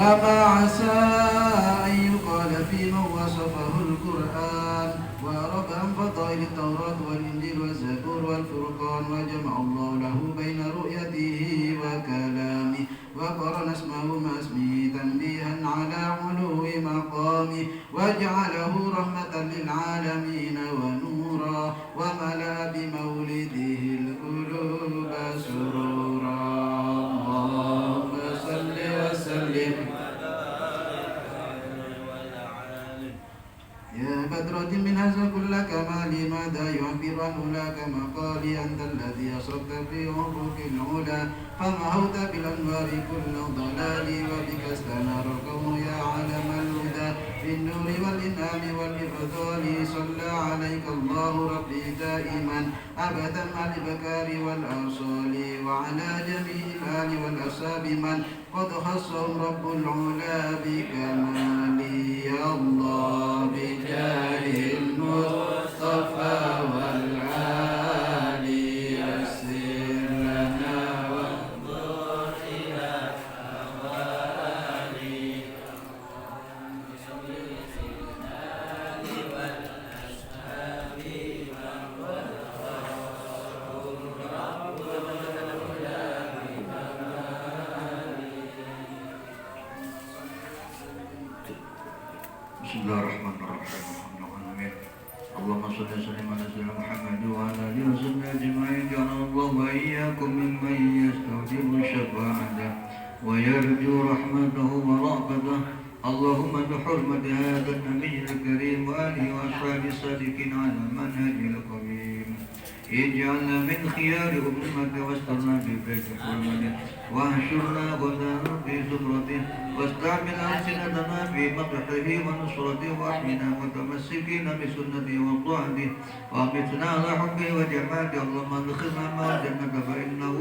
وما عسى أن يقال في من وصفه علمه القرآن وعرف عن فضائل التوراة والإنجيل والزبور والفرقان وجمع الله له بين رؤيته وكلامه وقرن اسمه مع اسمه تنبيها على علو مقامه وجعله رحمة للعالمين ونورا وملأ بمولده القلوب سرورا. اللهم صل وسلم يا بدرة من هذا كل كمال ماذا يعبر عنه لك مقالي أنت الذي أصبت في عروق العلا فمحوت بالأنوار كل ضلال وبك استنار الكون يا علم الهدى بالنور والإنعام والإفضال صلى عليك الله ربي دائما أبدا مع البكار والأوصال وعلى جميع الآل والأصحاب من قد خصهم رب العلا بكمالي يا الله بجاه المصطفى والآل يسر لنا وانظر إلى حوالي Bismillahirrahmanirrahim. Allahumma shalli wa sallim ala sayyidina Muhammad wa ala alihi wa sahbihi ajma'in. Ja'alallahu wa iyyakum mimman yastawjibu syafa'atah wa yarju rahmatahu wa rahmatahu. Allahumma bi hurmati hadzal nabiyil karim wa alihi wa ashabihi sadiqin ala manhajil qawim. اجعلنا من خيار أمتك واسترنا ببيت حرمته واحشرنا غدا في زمرته واستعمل ألسنتنا في مدحه ونصرته واحمنا متمسكين بسنته وطاعته وأمتنا على حبه وجماعته. اللهم ادخلنا مع الجنة فإنه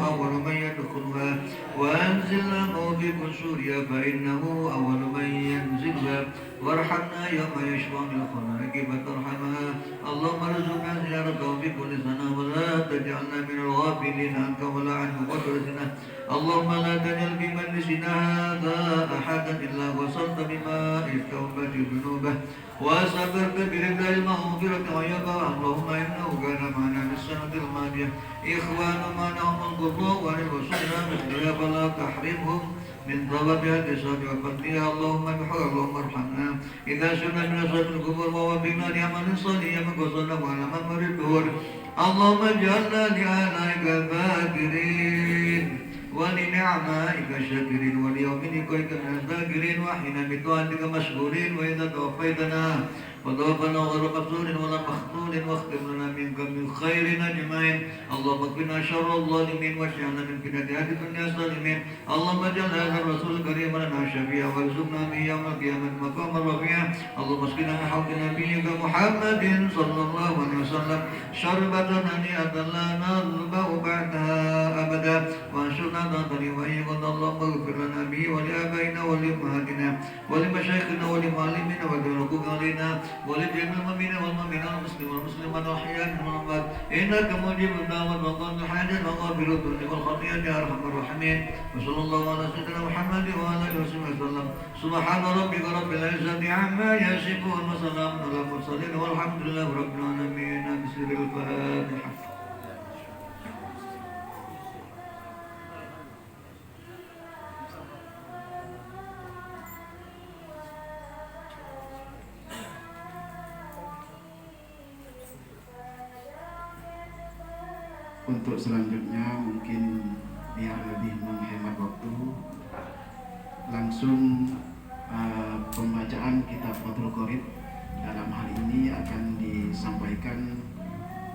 أول من يدخلها وأنزلنا في قصورها فإنه أول من ينزلها وارحمنا يوم يشفع للخلائق فترحمها. اللهم ارزقنا زيارته بكل سنة ولا تجعلنا من الغافلين عنك ولا عن قدرتنا. اللهم لا تجعل في مجلسنا هذا أحدا إلا وصلت بماء التوبة ذنوبه وسافرت برضا المغفرة ويقع. اللهم إنه كان معنا في السنة الماضية إخوان معنا القضاء ولرسولنا مثلها فلا تحرمهم من طلب الاتصال وقتلها. اللهم بحق اللهم ارحمنا إذا سرنا من أصحاب القبور ووفقنا لعمل صالح من قصدنا وعلى من مرد. اللهم اجعلنا لآلائك ذاكرين ولنعمائك شاكرين وليوم لقائك ذاكرين وحين بطاعتك مشغولين. وإذا توفيتنا وتوفنا غير مفتون ولا مختون واختم لنا منك من خير أجمعين. اللهم اكفنا شر الظالمين واجعلنا من فتنة أهل الدنيا الظالمين. اللهم اجعل هذا الرسول الكريم لنا شفيعا وارزقنا به يوم القيامة مقاما رفيعا. اللهم اسقنا من حوض نبيك محمد صلى الله عليه وسلم شربة هنيئة لا نظمأ بعدها أبدا وانشرنا ذاتني وإياك. اللهم اغفر لنا به ولآبائنا ولأمهاتنا ولمشايخنا ولمعلمينا ولركوب علينا ولجميع المؤمنين والمؤمنات والمسلمين والمسلمات الأحياء منهم والأموات إنك مجيب الدعوات وقاضي الحاجات وغافر الذنوب والخطيئات يا أرحم الراحمين. وصلى الله على سيدنا محمد وعلى آله وصحبه وسلم. سبحان ربك رب العزة عما يصفون وسلام على المرسلين والحمد لله رب العالمين. بسم الفاتحة. Untuk selanjutnya mungkin biar lebih menghemat waktu, langsung pembacaan kitab Fathul Qorib dalam hal ini akan disampaikan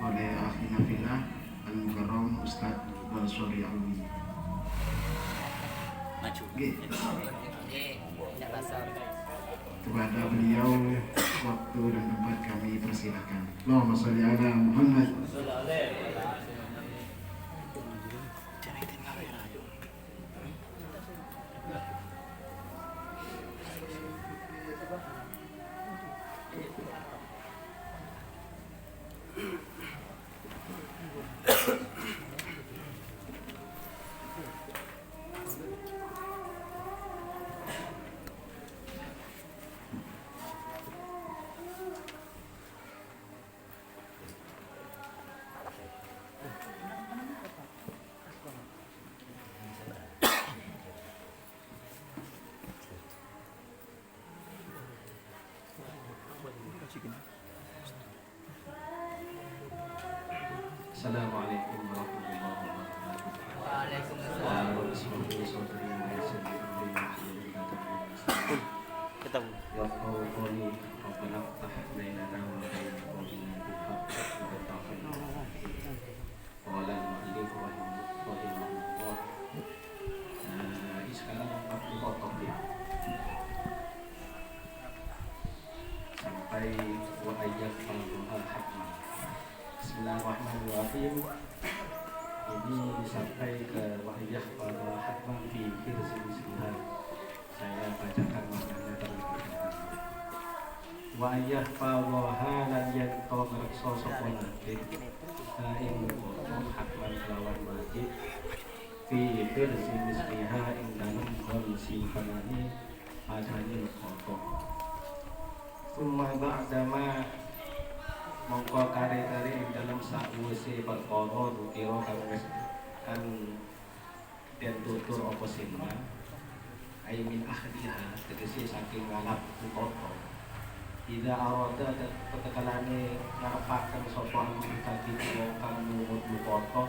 oleh Akhina Fillah Al-Mukarram Ustadz Balsori Alwi. Kepada beliau waktu dan tempat kami persilakan. Allahumma sholli ala Muhammad. Assalamualaikum warahmatullahi wabarakatuh. Waalaikumsalam. Kita ya qawli rabbana ftah bainana wa bain qawmina bil haqq wa ta'ala. Qala al-mu'allif rahimahullah. Sekarang aku potong ya. Sampai wa ayyat al-hakmah. Bismillahirrahmanirrahim. Ini sampai ke wahiyah pada hatman fi hirsi bismillah. Saya bacakan maknanya terlebih dahulu. Wahiyah pawaha lan yen to ngrekso sapa nate ing kono hatman kelawan wajib fi hirsi bismillah ing dalem kon simpanane padane foto. Summa ba'dama mongko kare-kare ing dalam sakwise perkara kira kan den tutur apa sinna ai min ahliha tegese saking ngalap kota ida arada tetekalane ngarepaken sapa tadi kang numut kota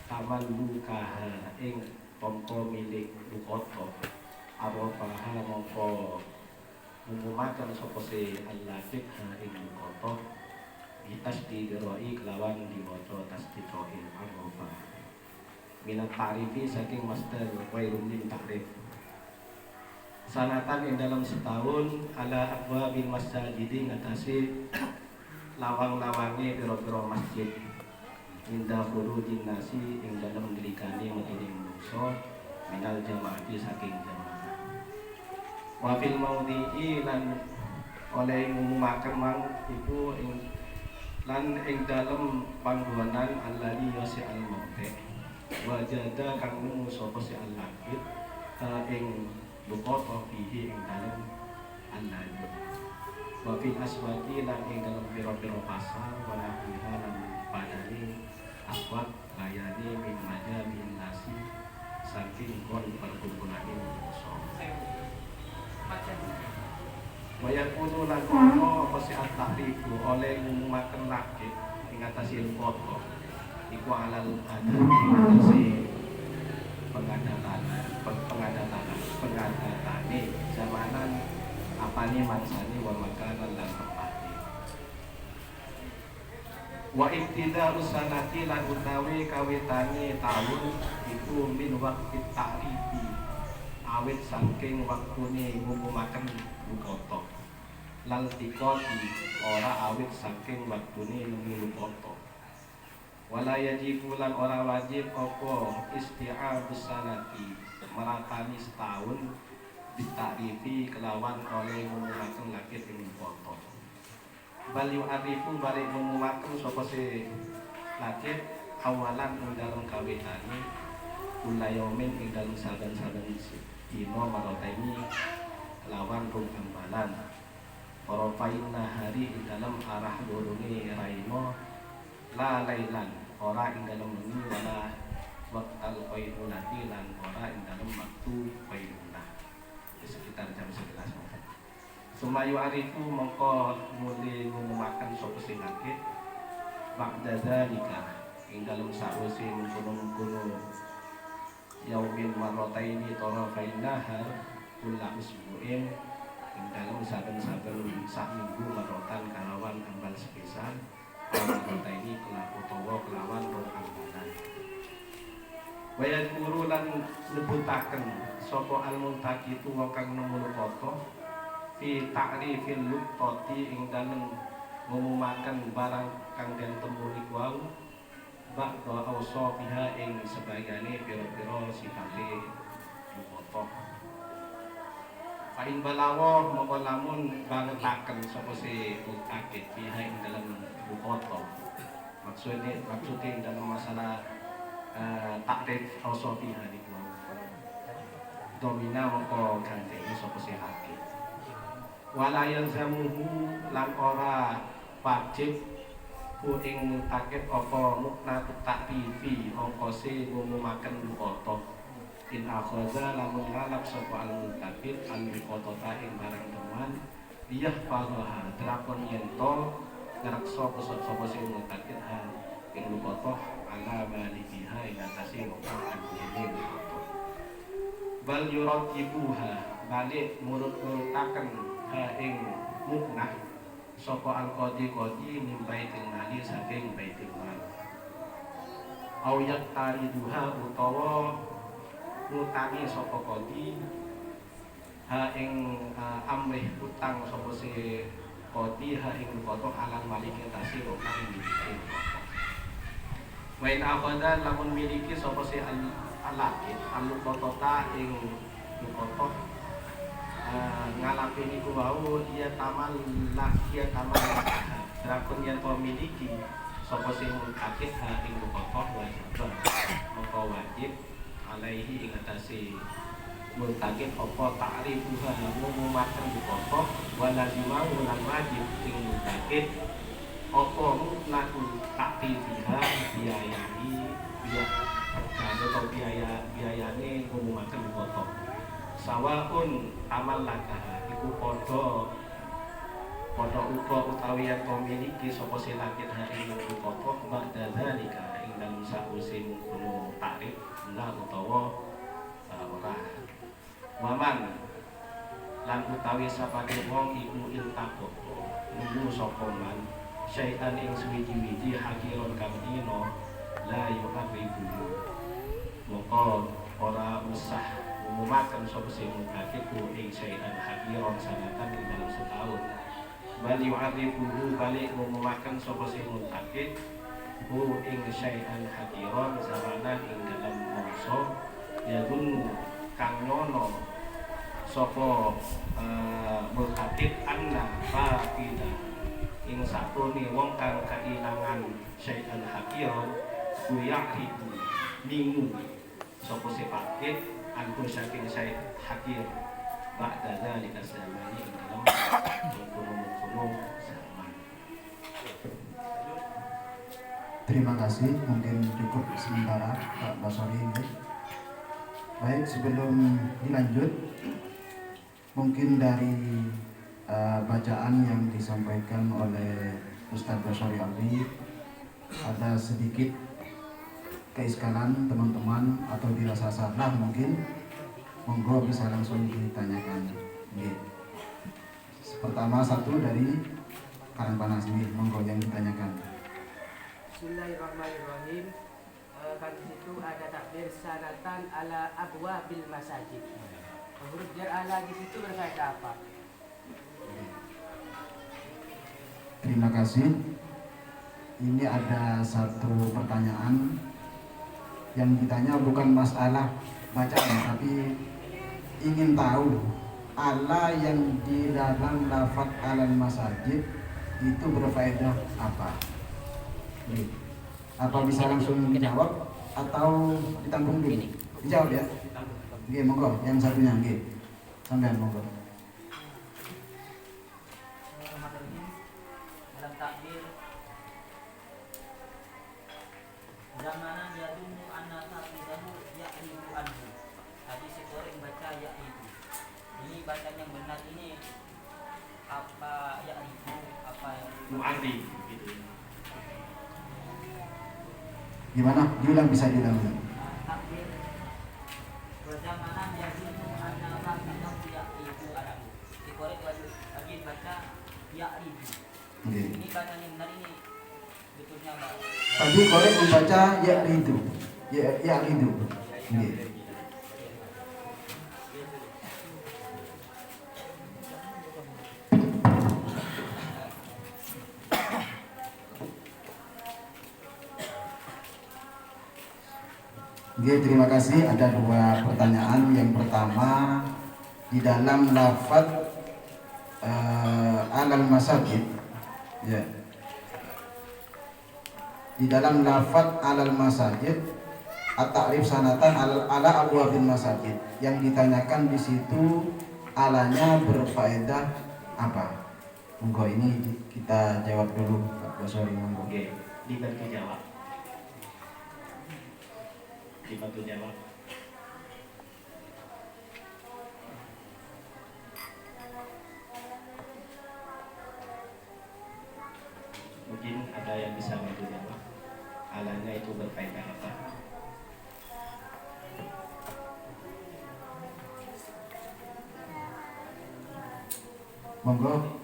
taman lukaha ing pompo milik kota arofaha mongko ngumumaken sapa se al-latif ing kota tasdid roi kelawan diwaca tasdid roi al-ghafa minat ta'rifi saking masdar wairun min ta'rif sanatan ing dalam setahun ala abwabil masjidi ngatasi lawang-lawange pira-pira masjid indah khurujin nasi ing dalam delikane metune manusa minal jamaati saking jamaah wa fil maudhi'i lan oleh ngumumaken mang iku ing lan ing dalem panggonan alladhi yasi al-mawti wajada kang nemu sapa si al-lakit ing luqata fihi ing dalem alladhi wa fil aswaqi lan ing dalem pira-pira pasar wala fiha lan padane aswaq layani min majabin nasi saking kon perkumpulan manusa Wayang kudu lan kono apa si at-ta'rifu oleh ngumumaken lakit ing atase foto iku alal adati pengadatane zamanan apane mansane wa makanan lan tempate wa ibtida'us sanati lan utawi kawitane taun iku min waqti ta'rifi awit saking waktune ngumumaken lukoto lal tikoti ora awit saking waktune nemu lukoto wala yajibu lan ora wajib apa isti'abus sanati meratani setahun ditarifi kelawan oleh ngumumaken lakit ing lukoto bal yu'arifu balik ngumumaken sapa se lakit awalan ing dalem kawitane ulayomin ing dalem saben-saben dina maroteni lawan rum ambalan paropain nahari ing dalam arah lorone raino la lailan ora ing dalam wengi wala waqtal qailulati lan ora ing dalam waktu qailulah di sekitar jam 11 malam. Sumayu arifu mongko muli ngumumaken sapa sing lakit ba'da zalika ing dalam sawise mengkono-mengkono yaumin marrataini tarafain nahar kula usbu'in ing dalem saben-saben sak minggu marotan kalawan ambal sepisan marrataini utawa kelawan rong ambalan wayat guru lan nyebutaken sapa al-muntaqitu wa kang nemu foto fi ta'rifil luqati ing dalem ngumumaken barang kang den temuni wau ba'da awsafiha ing sebagane pira-pira sifate foto paling balawo mongko lamun bangetaken sapa si mutaqid fiha ing dalam foto maksudnya dalam masalah takrif awsafiha niku domina mongko gantene sapa si hakik wala yalzamuhu lan ora wajib ku ing mutaqid apa mukna takrifi ongkose ngumumaken foto in akhaza lamun ngalap sapa al-mutabid al-qotota ing barang teman iya falaha drakon yento ngrekso pesot sapa sing mutakit ha ing lukotoh ala malikiha ing atase wong kang dene lukotoh bal yurad ibuha balik murut-murutaken ha ing muknah sapa al-qadi min baitil mali saking baitil mal au yaqtariduha utawa ngutangi sapa qadi ha ing amrih utang sapa si qadi ha ing lukotoh alang maliki tasir kang miliki wa in akhadha lamun miliki sapa si alaqid al-luqotota ing lukotoh ngalapi niku wau ia tamal drakon yen to miliki sapa sing mutakid ha ing lukotoh wajib maka wajib alaihi ing atase mutakid apa ta'rifuha ngumumaken lukotoh wala dimau lan wajib ing mutakid apa mutlaku taktifiha biayai atau biayane ngumumaken lukotoh sawaun amal laka iku padha uga utawi yen to miliki sapa silakit hari lukotoh ba'da zalika ing dalem sause mungkono takrif la utawa ora waman lan utawi sapake wong iku iltaqo nunggu sapa man syai'an ing suwiji-wiji hakiron kang dina la yuqarribu moko ora usah umumaken sapa sing mutakid ing syai'an hakiron sanatan ing dalam setahun bal yu'arribu balik umumaken sapa sing mutakid ing syai'an hakiron zamanan ing dalam mangsa ya gun kang nyono sapa mutakid anna faqida ing sakune wong kang kailangan syai'an hakiron kuyahidu ningu sapa sifatid anku saking syait hakir ba'da dzalika zamani ing dalam mengkono zaman. Terima kasih, mungkin cukup sementara Pak Basori. Baik, sebelum dilanjut mungkin dari bacaan yang disampaikan oleh Ustadz Basori Alwi ada sedikit keiskalan teman-teman atau dirasa salah mungkin, monggo bisa langsung ditanyakan. Pertama satu dari Karangpanas ini, monggo yang ditanyakan. Bismillahirrahmanirrahim. Kan di situ ada takbir sanatan ala abwa bil masajid. Huruf jar ala di situ berkata apa? Terima kasih. Ini ada satu pertanyaan yang ditanya bukan masalah bacaan, tapi ingin tahu ala yang di dalam lafaz alal masajid itu berfaedah apa? Apa bisa langsung dijawab atau ditanggung dulu? Dijawab ya. Oke, monggo yang satunya, oke. Sampai monggo. Dalam takbir zamanan yadumu anna taqidahu ya'rifu anhu. Tadi seorang baca ya'rifu. Ini bacaan yang benar ini apa ya'rifu, apa yang Mu'arrif gitu. Gimana? Diulang, bisa diulang. takbir zamanan yadumu anna taqidahu ya'rifu anhu. Seorang lagi baca ya'rifu. Oke. Ini bacaan yang benar ini betulnya Mbak. Tadi korek membaca ya'ridu. Ya'ridu. Oke. Oke, terima kasih. Ada dua pertanyaan. Yang pertama, di dalam lafaz alal masajid, ya. Di dalam lafaz alal masajid, at-ta'rif sanatan ala abwabil masajid. Yang ditanyakan di situ alanya berfaedah apa? Monggo ini kita jawab dulu, Pak Basori, monggo. Oke, dibantu jawab. Dibantu jawab. Mungkin ada yang bisa bantu jawab. Alanya itu berfaedah apa? Monggo,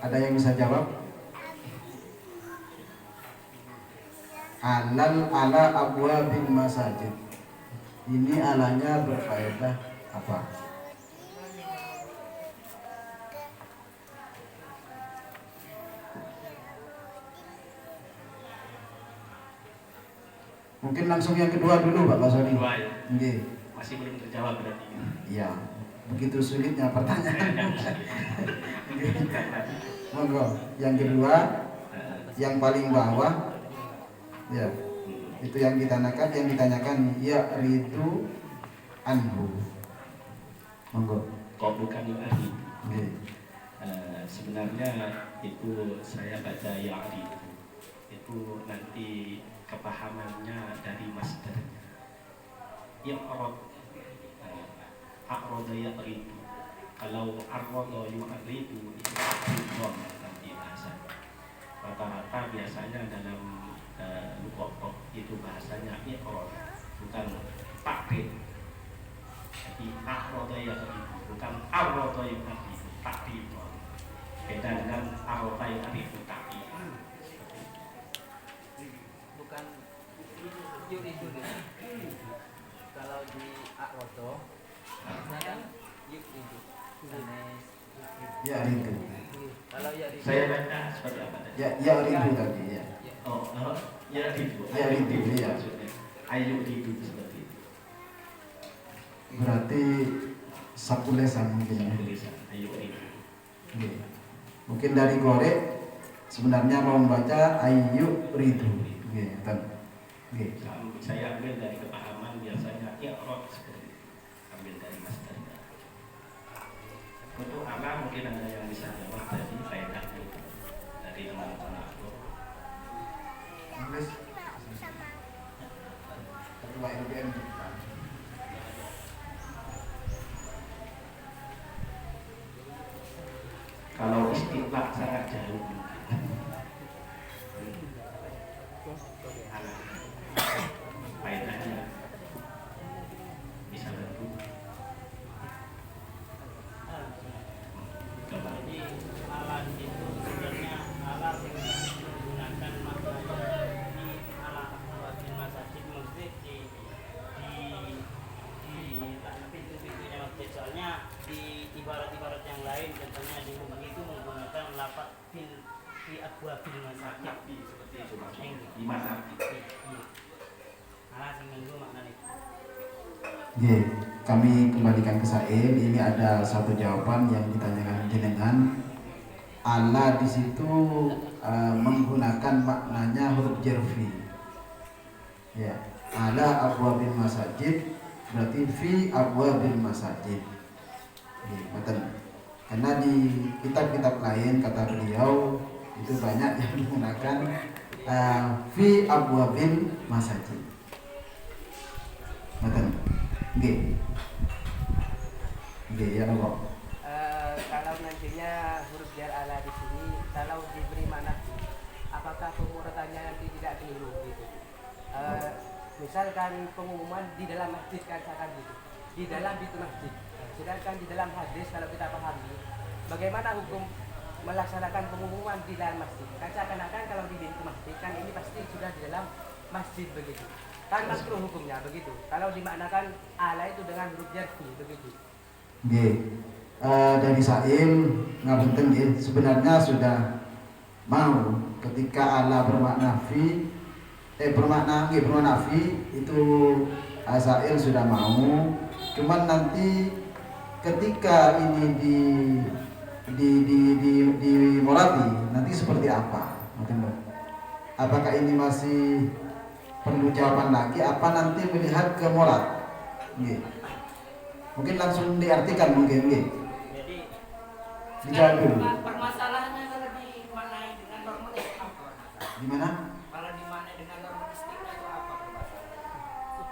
ada yang bisa jawab? Alal ala abwabil masajid. Ini alanya berfaedah apa? Mungkin langsung yang kedua dulu Pak Basoni. Kedua ya. Nggih. Masih belum terjawab berarti. Iya, begitu sulitnya pertanyaan. Monggo, yang kedua, yang paling bawah, ya, itu yang ditanyakan ya ridu anhu. Monggo. Kok bukan ahli? Nggih. Sebenarnya itu saya baca ya'ri itu nanti kepahamannya dari masdarnya. I'rad, a'rada ya'ridu. Kalau arwada yu'ridu itu idgham nanti bahasanya. Rata-rata biasanya dalam lughah itu bahasanya i'rad, bukan takrib. Jadi a'rada ya'ridu bukan arwada yu'ridu, takrib. Beda dengan arwada ya'ridu takrib. Bukan yuridu. Kalau di akrodo saya yuridu. Ya ridu. Kalau yuridu Saya baca seperti apa tadi? Ya ridu tadi ya. Oh, ya ridu. Ya ridu, iya. Maksudnya ayu ridu seperti itu. Berarti sapulesan mungkin ya. Tulisan ayu ridu. Nggih. Mungkin dari korek sebenarnya mau membaca ayu ridu. Nggih, ten. Nggih. Saya ambil dari kepahaman biasanya i'rad seperti itu. Ambil dari masdarnya. Untuk ala mungkin ada yang bisa jawab tadi faedahnya itu dari teman-teman aku. Nulis. Ketua LBM. Kalau istilah sangat jauh faedahnya bisa bantu. Coba. jadi alat itu sebenarnya alat yang menggunakan maknanya di alat buatin masjid pintu-pintunya masjid, soalnya di ibarat-ibarat yang lain contohnya di rumah itu menggunakan lafaz fi abwabil masjid Seperti itu maksudnya. Gimana? alat yang menggunakan maknanya. Nggih, kami kembalikan ke Sail. Ini ada satu jawaban yang ditanyakan jenengan. Ala di situ menggunakan maknanya huruf jarfi. Ya, ala abwabil masajid berarti fi abwabil masajid. Nggih, betul. Karena di kitab-kitab lain kata beliau itu banyak yang menggunakan fi abwabil masajid. Betul. Nggih. Nggih, ya nopo. Kalau nantinya huruf jar ala di sini kalau diberi makna apakah penguratannya nanti tidak keliru gitu. Misalkan pengumuman di dalam masjid kan gitu. Di dalam pintu masjid. Sedangkan di dalam hadis kalau kita pahami bagaimana hukum melaksanakan pengumuman di dalam masjid. Kan seakan-akan kalau di pintu masjid kan ini pasti sudah di dalam masjid begitu. Kan makruh hukumnya begitu. Kalau dimaknakan ala itu dengan huruf jarfi begitu. Nggih. Dari Sail ngapunten nggih, sebenarnya sudah mau ketika ala bermakna fi bermakna fi itu Sail sudah mau. Cuman nanti ketika ini di Morati nanti seperti apa? Apakah ini masih perlu jawaban lagi apa nanti melihat ke Morat? Nggih. Mungkin langsung diartikan mungkin nggih. Jadi Dijawab dulu. permasalahannya kalau dimaknai dengan normatif apa? Gimana? Kalau dimaknai dengan normatif itu apa permasalahannya?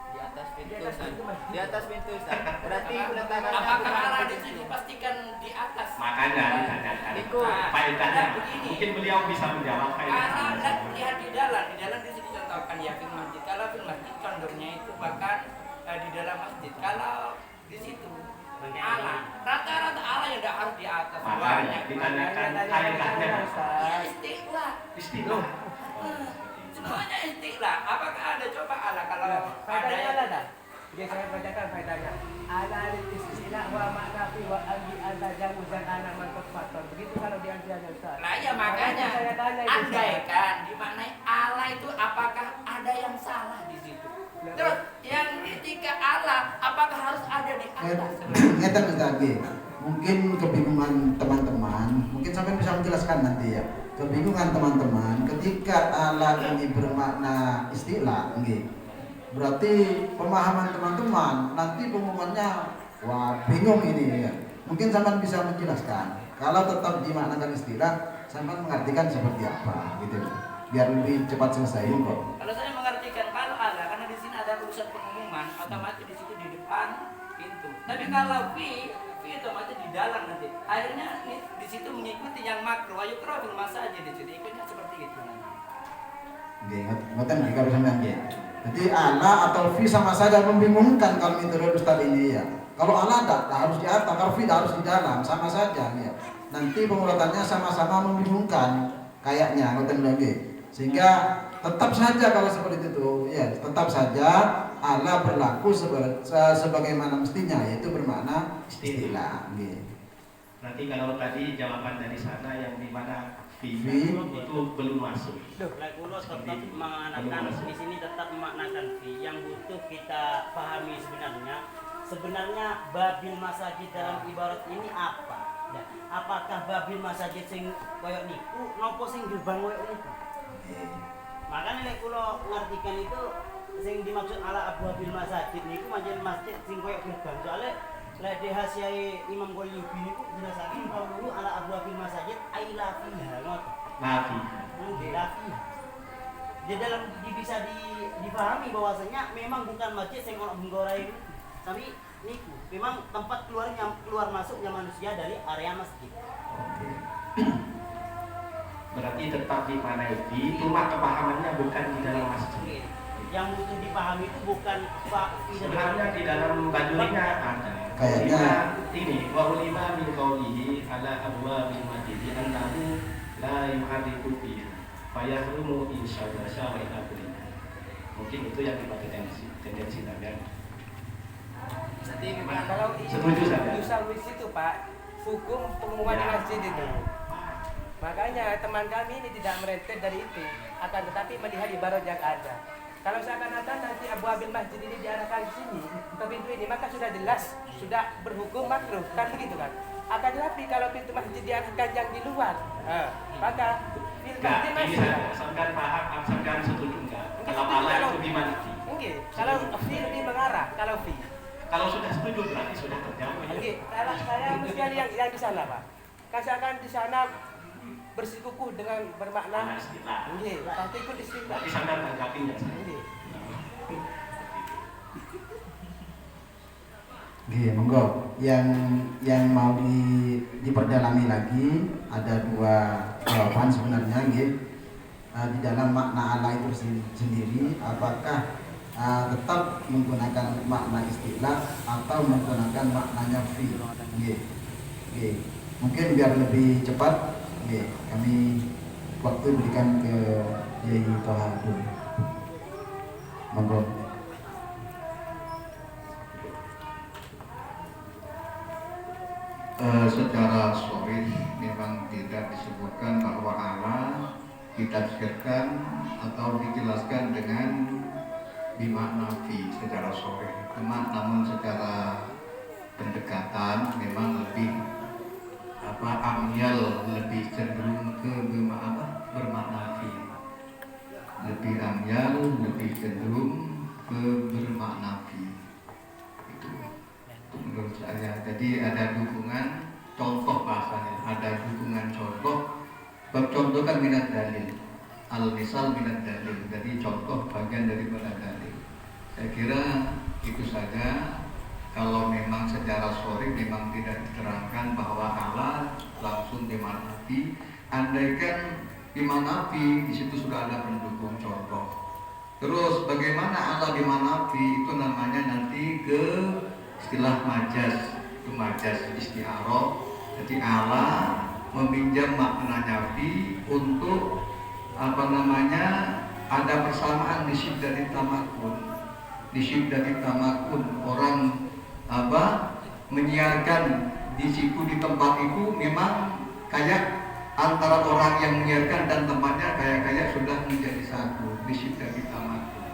Di atas pintu atas pintu masjid. Di atas pintu Ustaz. Berarti penetapannya Apakah bukan Allah di di sini pintu. dipastikan di atas? Makanya ditanyakan Ikut. faedahnya. Begini. Mungkin beliau bisa menjawab Karena faedahnya. Anda lihat di dalam di sini contohkan ya fil masjid. Kalau fil masjid condongnya itu bahkan di dalam masjid. Kalau di situ Allah, rata-rata Allah yang tidak harus di atas. Makanya ditanyakan faedahnya. Ya istiqlal. Istilah. Semuanya istiqlal. Apakah ada coba Allah kalau ada Faedahnya ada tak? Jadi saya bacakan faedahnya. Ala al-istilah wa makna fi wa anji al-tajawuzan ana mantuk faktor. Begitu kalau di anjiannya Ustaz. Nah ya makanya Saya tanya itu, Ustaz. andaikan dimaknai Allah itu apakah ada yang salah di situ? Terus yang ketika Allah apakah harus ada di atas? Ngeten Ustaz G. Mungkin kebingungan teman-teman, mungkin sampai bisa menjelaskan nanti ya. Kebingungan teman-teman ketika Allah ini bermakna istilah, nggih. Berarti pemahaman teman-teman nanti pengumumannya wah bingung ini ya. Mungkin sampean bisa menjelaskan. Kalau tetap dimaknakan istilah, sampean mengartikan seperti apa gitu. Biar lebih cepat selesai kok. Kalau saya mengartikan kalau Allah karena di sini ada urusan pengumuman, otomatis di situ di depan pintu. Tapi kalau fi otomatis di dalam nanti. Akhirnya di situ mengikuti yang makro. Ayo kerafil masa aja di situ ikutnya seperti itu nanti. Nggih, ngoten iki karo sampean nggih. Jadi Allah atau fi sama saja membingungkan kalau menurut Ustaz ini ya. Kalau Allah tak harus di atas, kalau fi harus di dalam, sama saja ya. Nanti penguratannya sama-sama membingungkan kayaknya ngoten lagi. Sehingga tetap saja kalau seperti itu ya, tetap saja Allah berlaku sebagaimana mestinya yaitu bermakna istilah nggih. Nanti kalau tadi jawaban dari sana yang di mana fi Fi. itu belum masuk. Kulo tetap mengatakan di sini tetap memaknakan fi. Yang butuh kita pahami sebenarnya babil masajid dalam ibarat ini apa? Ya, apakah babil masajid sing koyo niku nopo sing gerbang koyo niku? Makanya nek kula ngartikan itu sing dimaksud ala abwabil masajid niku manjen masjid sing koyo gerbang. Soale lek dihasiai Imam Qalyubi niku jelasaken kalau ala abwabil masajid aila fiha ngoten. Nafi. Lafiha. Di dalam bisa dipahami bahwasanya memang bukan masjid sing ono benggorai itu. Tapi niku memang tempat keluar masuknya manusia dari area masjid. Berarti tetap di mana itu, cuma kepahamannya bukan di dalam masjid. Yang butuh dipahami itu bukan Sebenarnya di dalam bajunya ada. Kayaknya ini wa ulima min qawlihi ala abwabil masjid annahu la yuhadiku fiha fa yahrumu insyaallah wa ila kulliha. Mungkin itu yang dipakai tendensi tadi. Nanti Nah, kalau di Setuju saya. Yusawis itu Pak, hukum pengumuman di Ya. masjid itu. Makanya teman kami ini tidak merentet dari itu, akan tetapi melihat ibarat yang ada. Kalau seakan-akan nanti Abu Abil Masjid ini diarahkan ke sini, ke pintu ini, maka sudah jelas, sudah berhukum makruh, kan begitu kan? Akan tetapi kalau pintu masjid diarahkan yang di luar, maka pintu Enggak, masjid ini masuk. saya sampean paham, sampean setuju enggak? Kalau Allah itu di mana? Enggak, kalau fi lebih mengarah, kalau fi. Kalau sudah setuju berarti sudah terjawab. Oke, kalau saya sekali yang di sana Pak. Katakan di sana bersikukuh dengan bermakna Istilah. nggih, pasti ikut istilah. Berarti sampean tanggapinya. Nggih. Nggih, monggo. Yang mau diperdalami lagi ada dua jawaban sebenarnya nggih. Di dalam makna Allah itu sendiri apakah tetap menggunakan makna istilah atau menggunakan maknanya fi. Nggih. Nggih. Mungkin biar lebih cepat nggih, kami waktu berikan ke Yai Toha dulu. Monggo. Secara sahih memang tidak disebutkan bahwa Allah ditafsirkan atau dijelaskan dengan bimakna fi secara sahih. Namun secara pendekatan memang lebih amyal, lebih cenderung ke bermakna fi. Lebih amyal, lebih cenderung ke bermakna fi. Menurut saya, jadi ada dukungan contoh bahasanya, ada dukungan contoh. Bab contoh kan minat dalil, al misal minat dalil, jadi contoh bagian daripada dalil. Saya kira Itu saja. Kalau memang secara sorry memang tidak diterangkan bahwa Allah langsung dimanapi, andaikan dimanapi di situ sudah ada pendukung contoh. Terus bagaimana Allah dimanapi, itu namanya nanti ke istilah majas, itu majas isti'arah. Jadi Allah meminjam makna nafi untuk ada persamaan di syiddatit tamakun. Di syiddatit tamakun orang menyiarkan di situ, di tempat itu memang kayak antara orang yang menyiarkan dan tempatnya kayak sudah menjadi satu di syiddatit tamakun.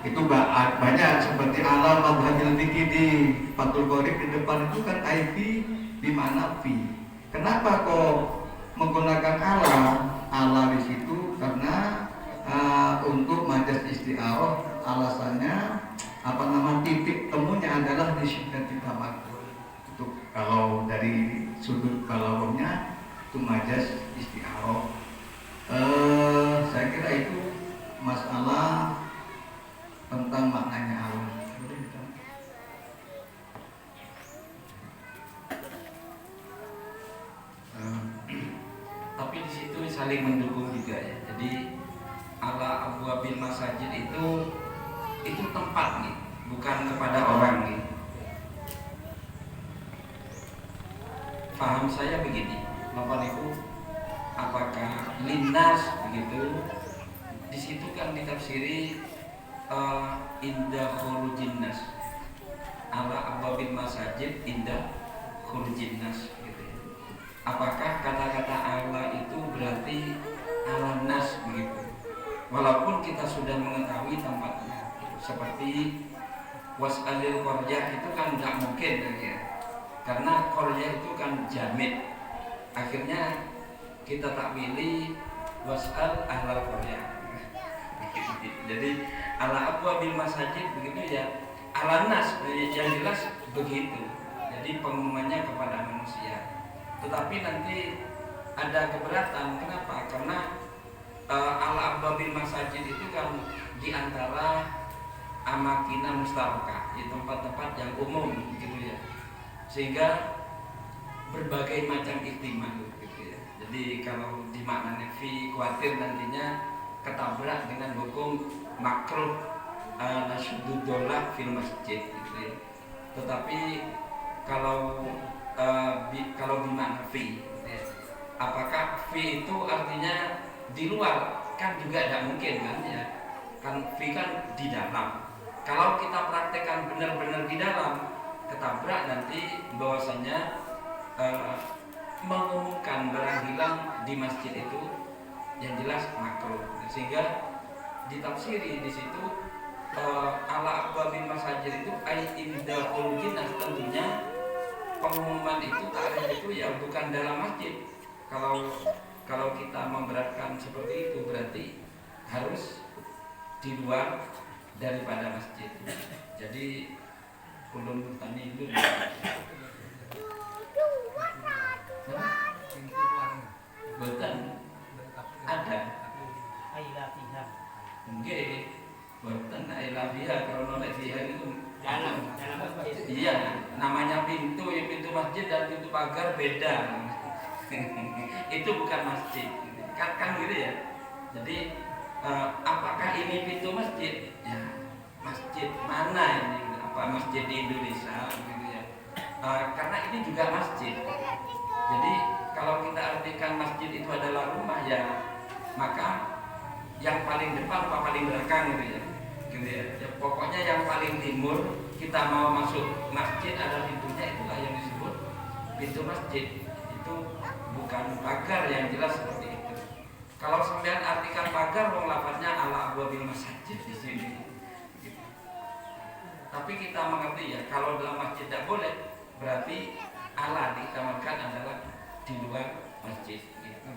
Itu banyak seperti alam madhabil fikih di Fathul Qorib di depan itu kan aifi bimana fi. Kenapa kok menggunakan Allah di situ? Karena untuk majas isti'arah alasannya titik temunya adalah di syiddatit tamakun. Itu kalau dari sudut balaghahnya itu majas isti'arah. Saya kira itu masalah tentang maknanya Allah. Tapi di situ saling mendukung juga ya. Jadi ala abwabil masajid itu tempat nih, bukan kepada orang nih. Paham saya begini, Bapak Ibu, apakah linnas begitu? Di situ kan ditafsiri indah khurujin nas, ala abwabil masajid indah khurujin nas gitu ya. Apakah kata-kata Allah itu berarti ala nas begitu? Walaupun kita sudah mengetahui tempatnya, seperti was'alil qaryah itu kan nggak mungkin ya, karena qaryah itu kan jamid. Akhirnya kita tak pilih was'al ahlal qaryah. Jadi ala abwabil masajid begitu ya, ala nas yang jelas begitu. Jadi pengumumannya kepada manusia. Tetapi nanti ada keberatan. Kenapa? Karena ala abwabil masajid itu kan diantara amakina mustarokah, di tempat-tempat yang umum gitu ya, sehingga berbagai macam ihtimal gitu ya. Jadi kalau dimaknanya fi, khawatir nantinya ketabrak dengan hukum makruh nasyuddullah fil masjid gitu ya. Tetapi kalau bimakna fi gitu ya, apakah fi itu artinya di luar? Kan juga tidak mungkin kan ya, kan fi kan di dalam. Kalau kita praktekkan benar-benar di dalam, ketabrak nanti bahwasanya mengumumkan barang hilang di masjid itu yang jelas makruh. Sehingga ditafsiri di situ ala abwabil masajid itu ai indahul jinnah, tentunya pengumuman itu takrif itu ya bukan dalam masjid. Kalau kita memberatkan seperti itu berarti harus di luar daripada masjid. Jadi kulun tani itu bukan ada mungkin bukan ailafiha kalau fiha itu dalam masjid. iya, namanya pintu ya, pintu masjid dan pintu pagar beda. Itu bukan masjid kan gitu ya. Jadi apakah ini pintu masjid? Ya, masjid mana ini? Apa masjid di Indonesia gitu ya? Karena ini juga masjid. Jadi kalau kita artikan masjid itu adalah rumah ya, maka yang paling depan apa paling belakang gitu ya. Gitu ya. Ya, pokoknya yang paling timur kita mau masuk masjid ada pintunya, itulah yang disebut pintu masjid. Itu bukan pagar yang jelas seperti itu. Kalau sampean artikan pagar, wong lafadznya ala abwabil masajid di sini. Gitu. Tapi kita mengerti ya, kalau dalam masjid tidak boleh, berarti ala dikamarkan adalah di luar masjid. Gitu.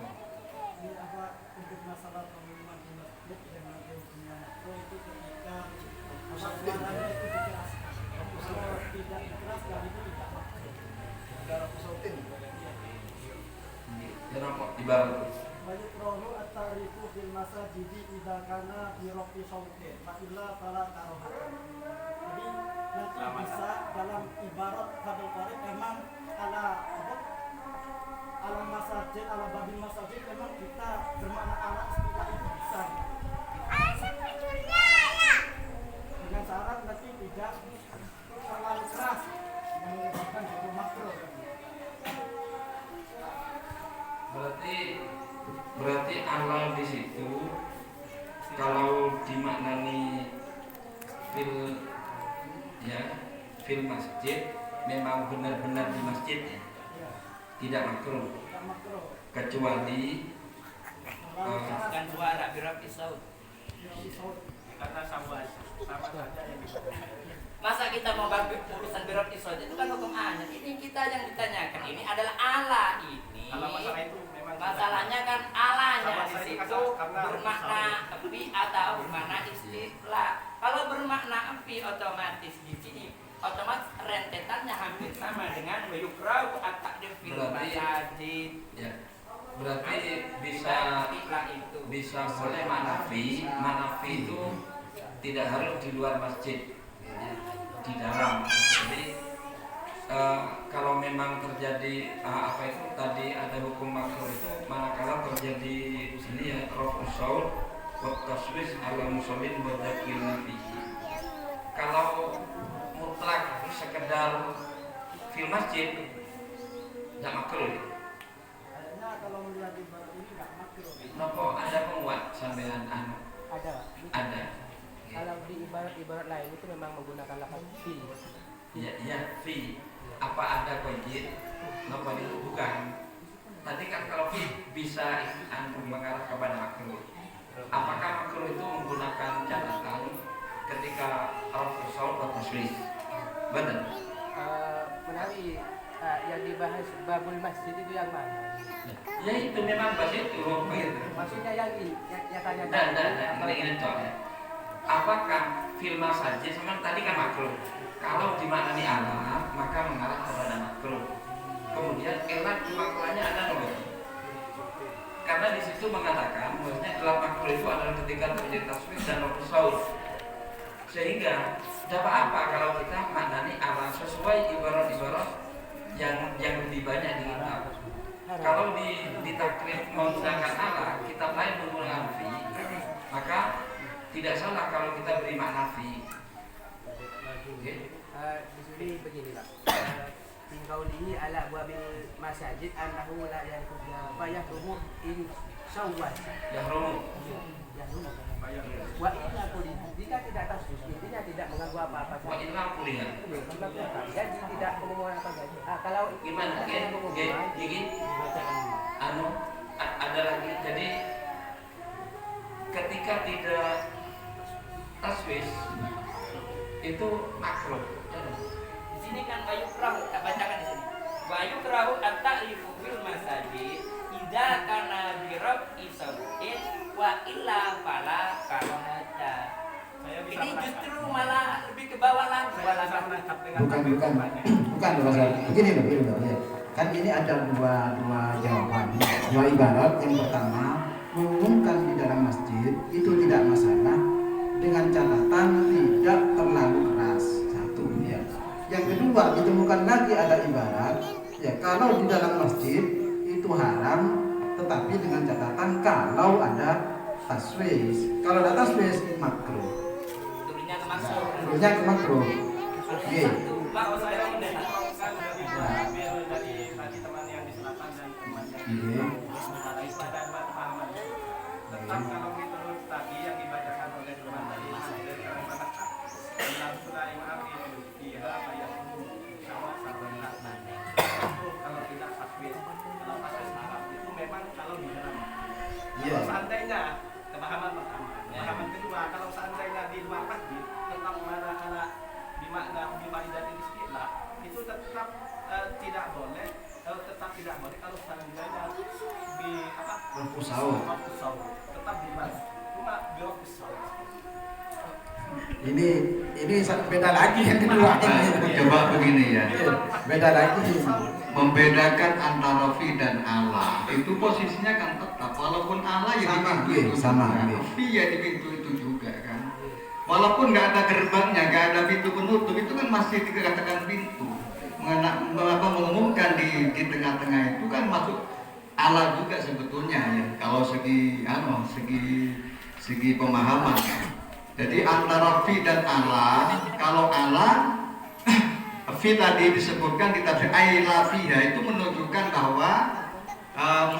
Ini apa untuk masalah pengumuman di masjid yang ada punya itu ketika suaranya itu dikeraskan. Kalau tidak dikeraskan itu tidak makruh. Darah sautin. Kenapa? Ibarat Banyak rono atau ta'rifu fil masajidi idza kana bi rafi sautin fa illa fala tarohat. Jadi nanti bisa dalam ibarat Fadl Qorib memang ala apa? Ala masajid, ala babil masajid memang kita bermakna ala istilah itu bisa. Dengan syarat nanti tidak terlalu keras yang menyebabkan hukum makruh. Berarti alal di situ kalau dimaknani fil masjid memang benar-benar di masjid ya. Tidak makruh. Kecuali Kan suara birafi saut. Karena sama saja yang Masa kita mau bagi urusan birafi saut itu kan hukum anak. Ini kita yang ditanyakan ini adalah ala ini. kalau masalah itu memang Masalahnya kan alanya Sama di saya situ kasih karena bermakna api atau bermakna istilah. Kalau bermakna api otomatis di sini otomatis rentetannya hampir sama dengan yukrau at-ta'dil fil Berarti- masajid. ya berarti bisa Istilah itu. bisa boleh manafi itu tidak harus di luar masjid, di dalam. Jadi kalau memang terjadi apa itu tadi ada hukum makruh itu manakala terjadi ini ya raf'us saut wa taswis ala musallin wa dzakirina fihi. Kalau mutlak sekedar fil masjid tidak makruh. Kayaknya kalau melihat ibarat ini nggak makruh. Nopo ada penguat sampean anu Ada, Pak. ada. Kalau di ibarat lain itu memang menggunakan lafaz fi. Ya fi. Apa ada qaid? Nopo itu bukan. Tadi kan kalau fi bisa anu mengarah kepada makruh. Apakah makruh itu menggunakan catatan ketika raf'us saut wa taswis? Benar. Menawi yang dibahas babul masjid itu yang mana? Ya itu memang bahas itu. Begitu. Maksudnya yang ini, yang tanya Dan toh ya. Apakah fil masajid sama tadi kan makruh. Kalau dimaknani ala maka mengarah kepada makruh. Kemudian elat maknanya ada loh. Karena di situ mengatakan maksudnya dalam makruh itu adalah ketika terjadi taswis dan raf'us saut. Sehingga dapat apa kalau kita maknani ala sesuai ibarat-ibarat yang lebih banyak di kitab. Kalau di takrif menggunakan ala, kitab lain menggunakan fi, maka tidak salah kalau kita beri makna fi. Okay. Di sini begini, Pak. Tingkau ini ala wabil masajid annahu la yakudha fa yahrumu in sawwas. Yahrumu. Yahrumu. Wa illa kulli jika tidak tasbih intinya tidak mengganggu apa-apa Wa saja. inna kuliah. Jadi tidak mengumumkan apa saja. Kalau Gimana? Gigi? Anu ada lagi. Jadi ketika tidak taswis itu makruh. Di sini kan wayukrahu, kita bacakan di sini. Wayukrahu at-ta'rifu fil masajid idza kana bi rab'i sautin wa illa fala karahata. Ini justru malah lebih ke bawah lagi. Bukan begini loh ya. Kan ini ada dua jawaban, dua ibarat. Yang pertama mengumumkan di dalam masjid itu tidak masalah dengan catatan tidak terlalu keras, satu ya. Yang kedua ditemukan lagi ada ibarat ya kalau di dalam masjid itu haram tetapi dengan catatan kalau ada taswis, kalau ada taswis makruh. Turunnya ke masuk. Turunnya ke makruh. Oke. Pak, saya udah dari tadi teman yang di selatan dan teman yang Iya. itu ada dua pemahaman. Tetap kalau menurut tadi yang dibacakan oleh teman tadi dari orang Batak. Dalam surah Imam itu dia ayat sama kalau tidak tasbih, kalau tasbih Arab itu memang kalau di dalam. Iya. Kalau seandainya pemahaman pertama, pemahaman kedua kalau seandainya di luar masjid tetap mana di makna bimaidat istilah itu tetap tidak boleh kalau seandainya di apa Raf'us saut. Raf'us saut tetap di mana cuma di Raf'us saut. Ini beda lagi yang kedua. Coba begini ya. Beda lagi. Raf'us saut membedakan antara fi dan ala itu posisinya kan tetap, walaupun ala ya di pintu itu sama, juga, fi ya di pintu itu juga kan, walaupun nggak ada gerbangnya, nggak ada pintu penutup, itu kan masih dikatakan pintu. Mengumumkan di tengah-tengah itu kan masuk ala juga sebetulnya ya, kalau segi pemahaman. Jadi antara fi dan ala, kalau ala fi tadi disebutkan di tafsir aila fiha itu menunjukkan bahwa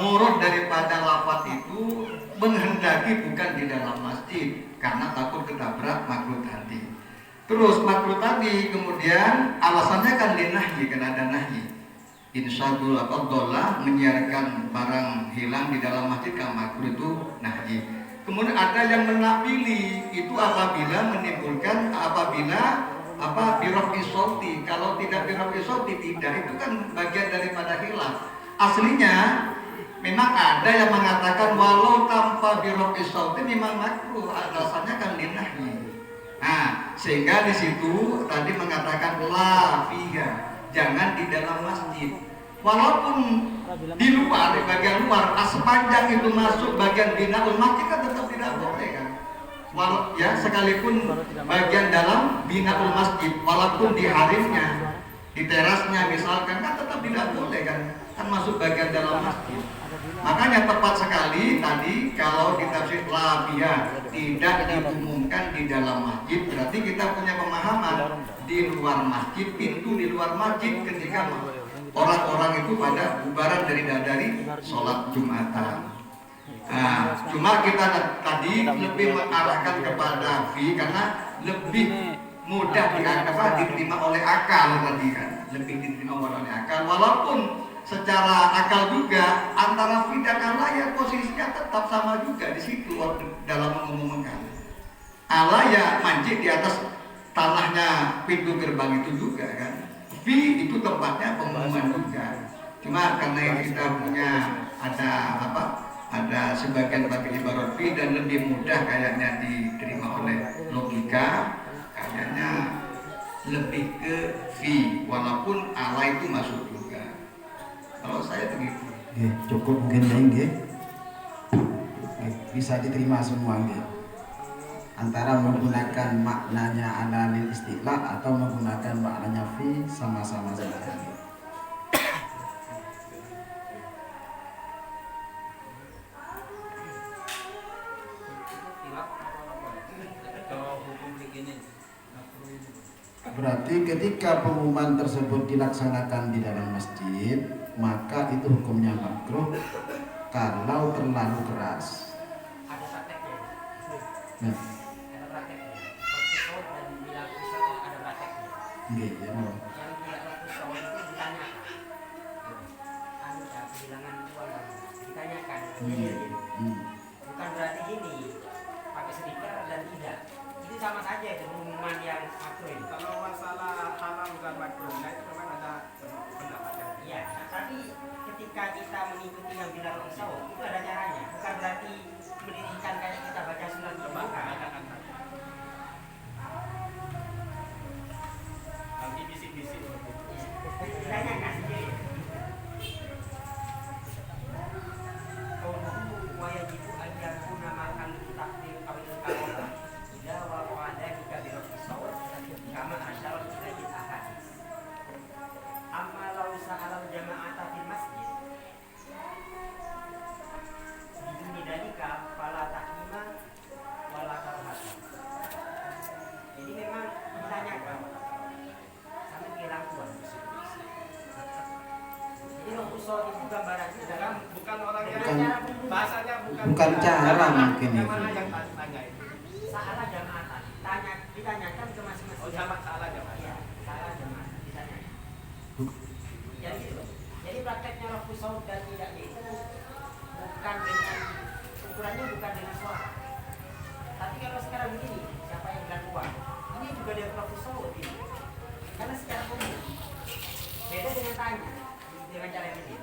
murad daripada lafaz itu menghendaki bukan di dalam masjid karena takut ketabrak makhluk tadi. Terus makhluk tadi kemudian alasannya kan linahyi, kan ada nahyi. Insyadul dolah menyiarkan barang hilang di dalam masjid kan makhluk itu nahyi. Kemudian ada yang menakwili itu apabila menimbulkan birok isoti. Kalau tidak birok isoti tidak, itu kan bagian daripada hilaf. Aslinya memang ada yang mengatakan walau tanpa birok isoti memang makruh, alasannya kan linahyi. Nah, sehingga di situ tadi mengatakan la fiha, jangan di dalam masjid. Walaupun di luar, di bagian luar, sepanjang itu masuk bagian binaul masjid kan tetap tidak boleh kan. Ya, sekalipun bagian dalam binaul masjid, walaupun di harimnya, di terasnya misalkan kan tetap tidak boleh kan masuk bagian dalam masjid. Makanya tepat sekali tadi kalau ditafsir la fiha tidak diumumkan di dalam masjid, berarti kita punya pemahaman di luar masjid, pintu di luar masjid ketika orang-orang itu pada bubaran dari sholat Jumatan. Nah, cuma kita tadi lebih mengarahkan kepada fi karena lebih mudah diterima oleh akal tadi kan, lebih diterima oleh akal. Walaupun secara akal juga antara fi dan ala ya posisinya tetap sama juga di situ dalam mengumumkan. Ala ya manjid di atas tanahnya pintu gerbang itu juga kan. Fi itu tempatnya pengumuman juga. Cuma karena kita punya ada sebagian pakai ibarat fi dan lebih mudah kayaknya diterima oleh logika, kayaknya lebih ke fi walaupun ala itu masuk juga. Kalau saya begitu. Cukup mungkin lagi. Bisa diterima semua nggih. Antara menggunakan maknanya ala lil istilah atau menggunakan maknanya fi sama-sama saja. Berarti ketika pengumuman tersebut dilaksanakan di dalam masjid, maka itu hukumnya makruh kalau terlalu keras. Ada prakteknya. Nah, Ada prakteknya. Waktu dan bila pisau ada prakteknya. nggih ya. Yang tidak pisau itu ditanyakan. Anu ya kehilangan uang ditanyakan. Bukan berarti gini pakai stiker dan tidak. Itu sama saja itu pengumuman yang makruh. Kalau masalah halal dan makruhnya itu memang ada pendapatnya. Iya, tapi ketika kita mengikuti yang bilang pisau itu ada caranya. Bukan berarti mendirikan kayak kita baca surat Al-Baqarah. Nanti bisik-bisik. Ditanyakan sendiri. Wa yajibu an yakuna makan takdir awil karola idza waqa'ada bika bi rasul kama asyara ilaihi ahadits. Amma law sa'ala jama'ata fil masjid biduni dalika fala tahrima wala karhata. Jadi memang ditanyakan sambil hilang uang. Jadi Rasul itu gambarannya dalam Bukan orang yang Bukan- bahasanya bukan cara mungkin yang itu. mana yang tanya itu. salah jamaatan ditanyakan ke masing-masing. Oh, sama salah jamaah. Iya, salah jamaatan ditanyakan. Jadi gitu. Jadi prakteknya Rasul Saud dan tidaknya itu bukan dengan ukurannya bukan dengan suara. Tapi kalau sekarang begini, siapa yang bilang uang? Ini juga dari Rasul Saud ini. Karena secara umum beda dengan tanya dengan cara yang ini.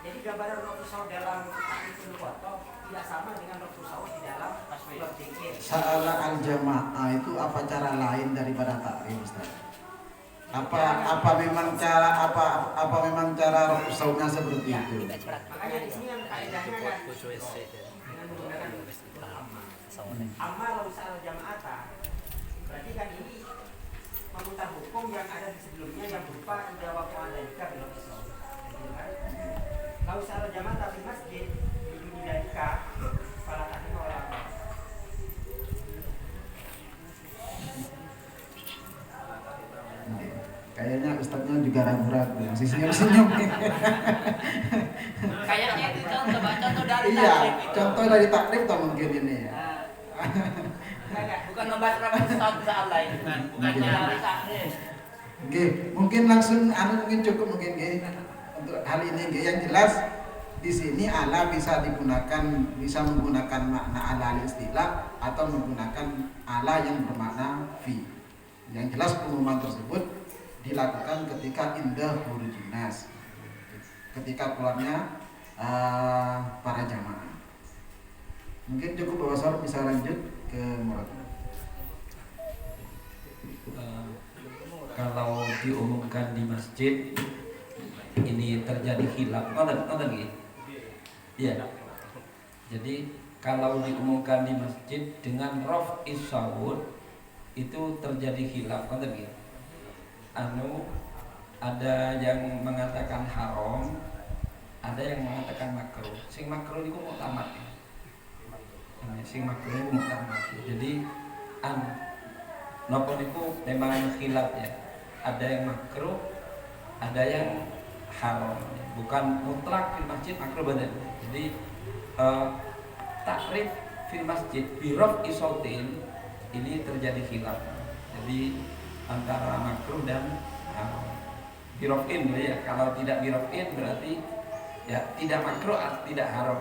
Jadi gambaran Rasul Saud dalam Takriful Nubuwah tidak sama dengan Rasul Saud di dalam Tasbih Dzikir. Sa'ala al jamaah itu apa cara lain daripada takrif, Ustaz? Apa memang cara saumnya seperti itu? Makanya di sini yang kaidahnya kan dengan menggunakan amma law sa'al jama'ata. Berarti kan ini memutar hukum yang ada di sebelumnya yang berupa idza waqa'a dzalika bil islam. Law sa'al jama'ata fil masjid biduni dzalika fala tahrimu wala apa. Kayaknya ustadznya juga ragu-ragu, masih senyum-senyum. Kayaknya itu contoh dari Iya, takrif itu. contoh dari takrif atau mungkin ini ya. Bukan membahas rambut setahun Allah ini. Bukannya dari takrif. Oke, mungkin langsung mungkin cukup mungkin untuk hal ini yang jelas di sini ala bisa menggunakan makna ala istilah atau menggunakan ala yang bermakna fi. Yang jelas pengumuman tersebut dilakukan ketika indah hurujinas, ketika keluarnya para jamaah. Mungkin cukup Bapak Sor bisa lanjut ke Murad. Kalau diumumkan di masjid ini terjadi khilaf, nonton gitu. Iya. Jadi kalau diumumkan di masjid dengan raf'is saut itu terjadi khilaf, nonton gitu. Ada yang mengatakan haram, ada yang mengatakan makruh. Sing makruh itu muktamad. Sing makruh itu muktamad. Jadi napa niku memang khilaf ya. Ada yang makruh, ada yang haram. Bukan mutlak fil masjid makruh benar. Jadi takrif fil masjid bi raf'i sautin ini terjadi khilaf. Jadi antara makruh dan haram. Birofin ya, kalau tidak birofin berarti ya tidak makruh atau tidak haram.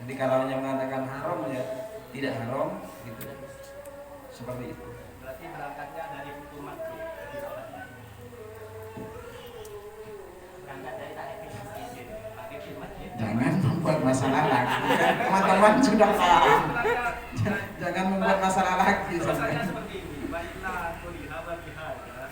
Jadi kalau yang mengatakan haram ya tidak haram gitu. Seperti itu. Berarti berangkatnya dari hukum makruh. Berangkat dari takrif masjid. Jangan membuat masalah lagi. Teman-teman sudah paham. Jangan membuat masalah lagi. Masalahnya seperti ini. Baiklah kuliah bagi haja.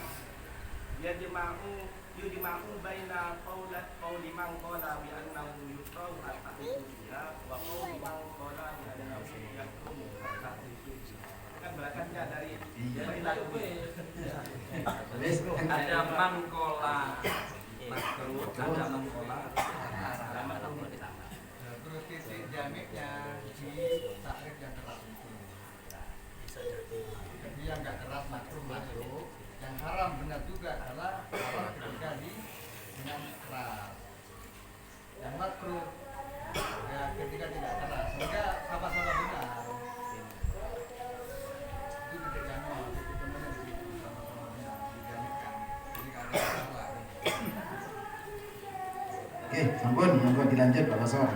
Yudima'u baina qauli man qala bi annahu yuqra'u at-ta'rifiyya wa qauli man qala bi annahu yahkumu at-ta'rifiyya. Kan berangkatnya dari baina Ada mangkola makruh, ada mangkola haram. Terus titik jamiknya di takrif yang keras itu. Jadi yang nggak keras makruh, yang haram benar juga adalah haram ketika dengan keras. Yang makruh ya ketika tidak keras, sehingga sama-sama benar. Itu titik jamik, titik temannya di situ sama-sama benar dijamikkan. Jadi nggak ada masalah. Oke, ampun dilanjut Bapak Sor.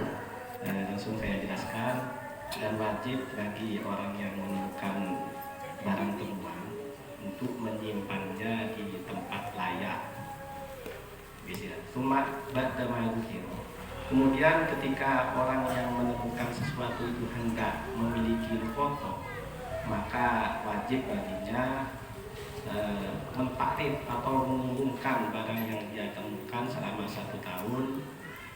Langsung saya jelaskan, dan wajib bagi orang yang menemukan barang temuan untuk menyimpannya di tempat layak. Kemudian ketika orang yang menemukan sesuatu itu hendak memiliki foto, maka wajib baginya mentakrif atau mengumumkan barang yang dia temukan selama 1 tahun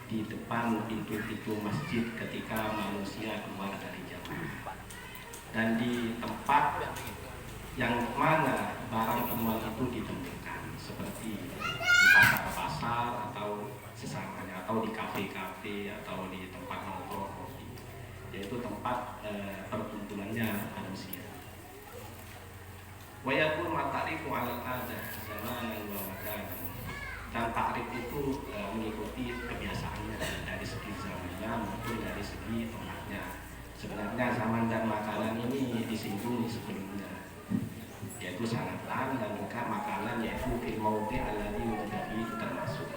di depan pintu-pintu masjid ketika manusia keluar dari jamaah, dan di tempat yang mana barang temuan itu ditemukan, seperti di pasar-pasar atau sesamanya, atau di kafe-kafe atau di tempat nongkrong kopi, yaitu tempat perkumpulannya manusia. Wayakun matarifu ala adah zamanan wa makanan. Dan takrif itu mengikuti kebiasaannya dari segi zamannya maupun dari segi tempatnya. Sebenarnya zaman dan makanan ini disinggung sebelumnya, yaitu sanatan dan juga makanan, yaitu fil mawdi' alladhi wujida itu termasuk.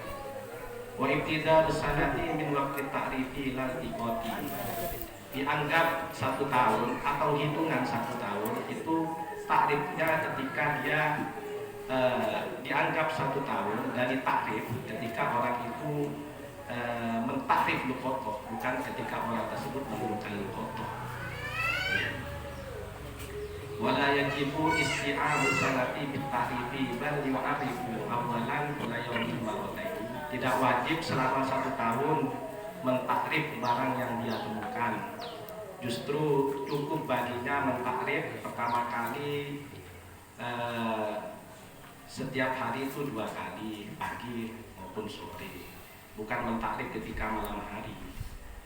Wa ibtida sanati min waqti ta'rifi lan iqati. Dianggap 1 tahun atau hitungan 1 tahun itu takrifnya ketika dia dianggap 1 tahun, dari takrif ketika orang itu mentakrif luqotoh, bukan ketika orang tersebut menemukan luqotoh. wala yajibu isti'abu sanati bitarifi bal yu'arifu awalan wala yawmin marratain. Tidak wajib selama 1 tahun mentakrif barang yang dia temukan. Justru cukup baginya mentakrif pertama kali setiap hari itu 2 kali, pagi maupun sore. Bukan mentakrif ketika malam hari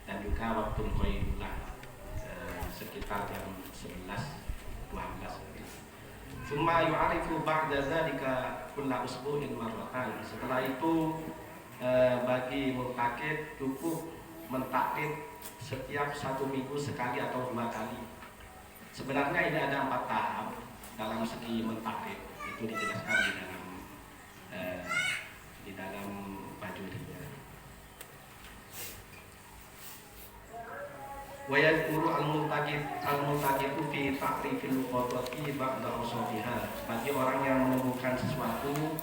dan juga waktu Qailula sekitar jam 11 12. Summa yu'arifu ba'da dzalika kulla usbu'in marratan. Setelah itu bagi mutakid cukup mentakrif setiap 1 minggu sekali atau 2 kali. Sebenarnya ini ada 4 tahap dalam segi mentakrif. Itu dijelaskan di dalam bajurinya. Wa yadhkuru al-multaqitu fi ta'rifil luqati ba'da usbiha. Bagi orang yang menemukan sesuatu,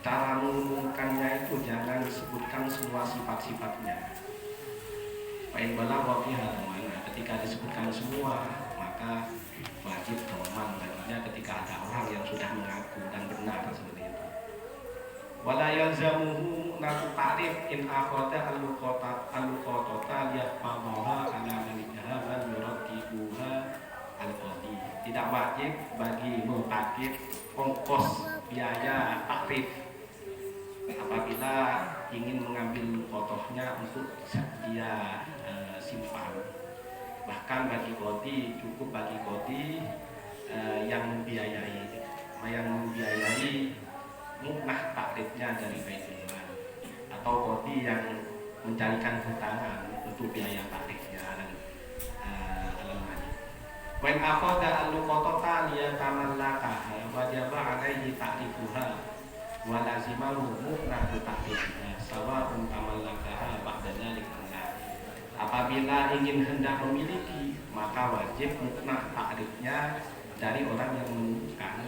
cara mengumumkannya itu jangan disebutkan semua sifat-sifatnya. Fa'in balagha fiha mana, ketika disebutkan semua maka wajib doman baginya ketika ada orang yang sudah mengaku dan benar seperti itu. Wala yalzamuhu natu ta'rif in akhadha al-luqata liyafadhaha ala maniha bal yuratibuha al-qadi. Tidak wajib bagi mutakid ongkos biaya takrif apabila ingin mengambil kotohnya untuk dia simpan. Bahkan bagi kodi, cukup bagi kodi yang membiayai muknah takrifnya dari Baitul Mal, atau kodi yang mencarikan hutangan untuk biaya takrifnya al-mali. Wa in akhadha al-luqata liyatamallakaha wajaba alaihi ta'rifuha wa lazimahu muknatu ta'rifiha sawa'un tamallakaha ba'da dzalika. Apabila ingin hendak memiliki, maka wajib muknah takrifnya dari orang yang menemukan.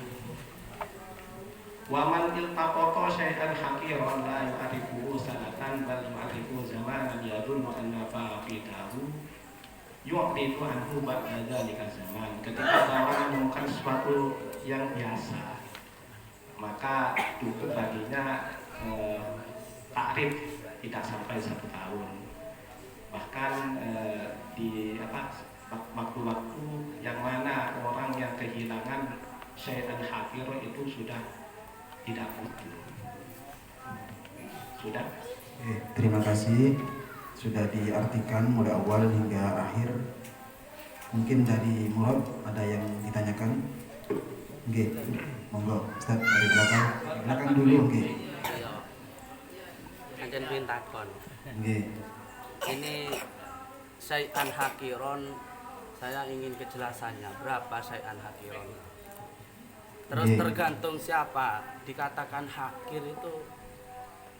Wa man iltaqata syai'an haqiran la yu'arifuhu sanatan bal yu'arifu zamanan yadullu anna fa'idahu yu'ridu anhu ba'da dzalika zaman. Ketika orang menemukan sesuatu yang biasa, maka cukup baginya takrif tidak sampai 1 tahun. Bahkan di waktu-waktu yang mana orang yang kehilangan syai'an haqir itu sudah tidak butuh. Sudah? Terima kasih sudah diartikan mulai awal hingga akhir. Mungkin dari Murad ada yang ditanyakan? Oke, monggo Ustaz dari belakang dulu. Oke. Anjen pintakon. Oke. Ini syai'an hakiron, saya ingin kejelasannya berapa syai'an hakiron. Terus tergantung siapa, dikatakan hakir itu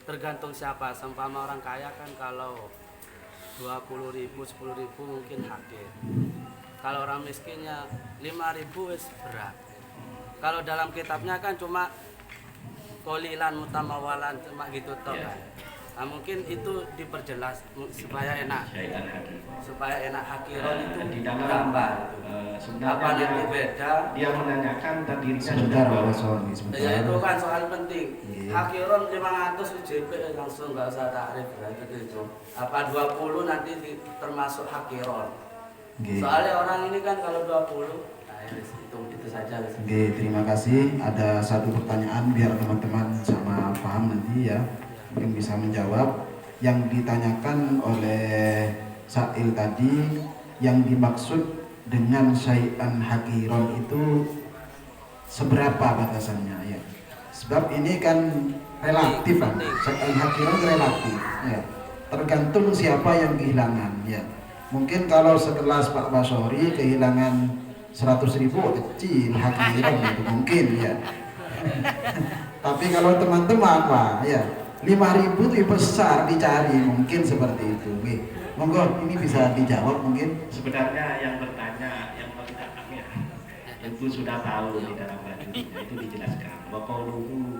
tergantung siapa. Seumpama orang kaya kan kalau 20.000, 10.000 mungkin hakir. Kalau orang miskinnya 5.000 wis berat. Kalau dalam kitabnya kan cuma kolilan mutamawalan cuma gitu toh kan. Nah, mungkin itu diperjelas supaya enak. Supaya enak hakiron itu di dalam gambar. Apa nanti beda? Dia menanyakan dan dirinya sebentar. Ya itu kan soal penting. Hakiron 500 JP langsung nggak usah takrif gitu. Apa 20 nanti termasuk hakiron. Soalnya orang ini kan kalau 20, nah itu saja. Terima kasih. Ada satu pertanyaan biar teman-teman sama paham nanti ya. Mungkin bisa menjawab yang ditanyakan oleh Sa'il tadi, yang dimaksud dengan syai'an hakiron itu seberapa batasannya ya. Sebab ini kan relatif kan. Syai'an hakiron relatif ya. Tergantung siapa yang kehilangan ya. Mungkin kalau sekelas Pak Basori kehilangan 100.000 kecil hakiron itu mungkin ya. Tapi kalau teman-teman Pak ya 5.000 itu besar dicari, mungkin seperti itu. Oke. Monggo ini bisa dijawab mungkin. Sebenarnya yang bertanya yang ya itu sudah tahu di dalam bajurinya itu dijelaskan. Wa qauluhu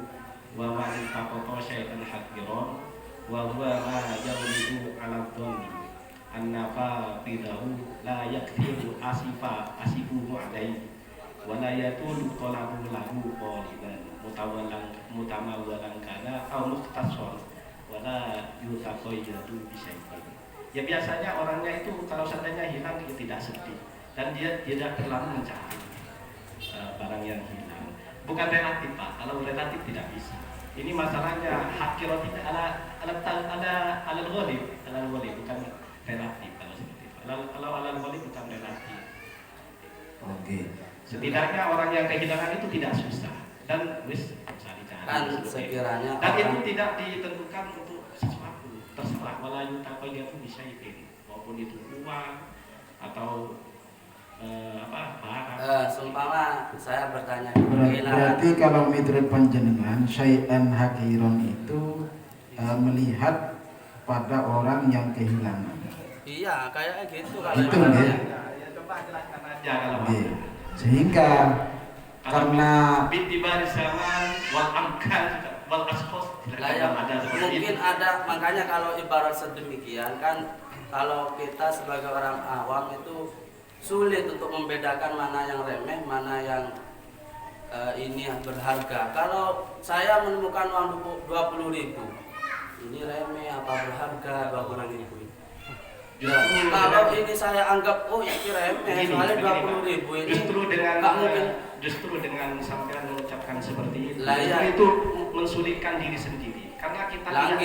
wa man taqata syai'an hakiron wa huwa ma yawlidu 'ala dhanni. annafa bidahu la yaktiru asifuhu alaihi wa la yatul talabu lahu qaliban mutamawalan kana au mukhtasar wa la yutaqayyadu bisyai'in. Ya biasanya orangnya itu kalau seandainya hilang dia tidak sedih dan dia tidak terlalu mencari barang yang hilang. Bukan relatif Pak, kalau relatif tidak bisa. Ini masalahnya hakirah tidak ala ghalib bukan relatif kalau seperti itu. Kalau ala ghalib bukan relatif. Oke. Setidaknya orang yang kehilangan itu tidak susah dan wis bisa dicari. Kan sekiranya dan itu tidak ditentukan untuk sesuatu, terserah wala yutaqayyadu bisyai'in, maupun itu uang atau seumpama saya bertanya berarti kalau menurut panjenengan syai'an hakiron itu melihat pada orang yang kehilangan. Iya, kayaknya gitu kalau itu ya. Coba jelaskan aja kalau sehingga karena bitibari zaman wal amkan wal asqas mungkin ada, makanya kalau ibarat sedemikian kan, kalau kita sebagai orang awam itu sulit untuk membedakan mana yang remeh, mana yang ini yang berharga. Kalau saya menemukan uang 20.000, ini remeh apa berharga 20.000? Ya, kalau ini saya anggap ini remeh, soalnya 20.000 ini justru dengan sampean mengucapkan seperti itu, ya. Itu mensulitkan diri sendiri karena kita tidak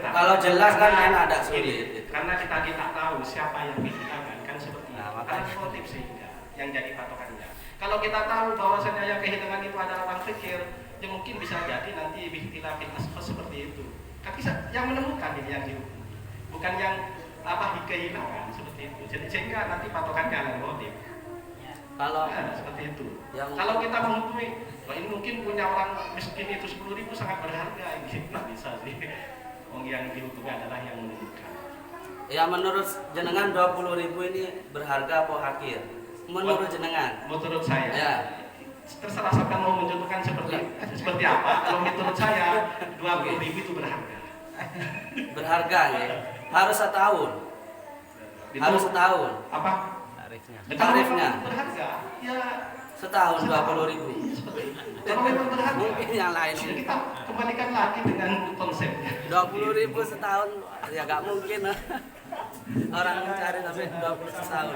tahu. Kalau jelas kan ada sulit. Karena kita tahu siapa yang kehilangan kan seperti itu. Karena motif sehingga yang jadi patokannya. Kalau kita tahu bahwasanya yang kehilangan itu adalah orang fikir, ya mungkin bisa jadi nanti bihtilafil asfas seperti itu. Tapi yang menemukan ini yang dihukum, bukan yang kehilangan seperti itu. Jadi sehingga nanti patokannya adalah motif. Kalau seperti itu. Kalau kita menghukumi, ini mungkin punya orang miskin itu 10.000 sangat berharga, ini nggak bisa sih. Orang yang dihukum adalah yang menemukan. Ya menurut jenengan 20.000 ini berharga apa hakir? Menurut jenengan? Menurut saya. Ya. Terserah sampai mau mencontohkan seperti apa. Kalau menurut saya 20.000 itu berharga. Berharga ya. Harus setahun. Harus setahun. Apa? Tarifnya. Berharga. Ya setahun 20.000. Kalau memang berharga. Mungkin yang lain. Kita kembalikan lagi dengan konsepnya. 20.000 setahun ya nggak mungkin. Orang mencari sampai 20 setahun.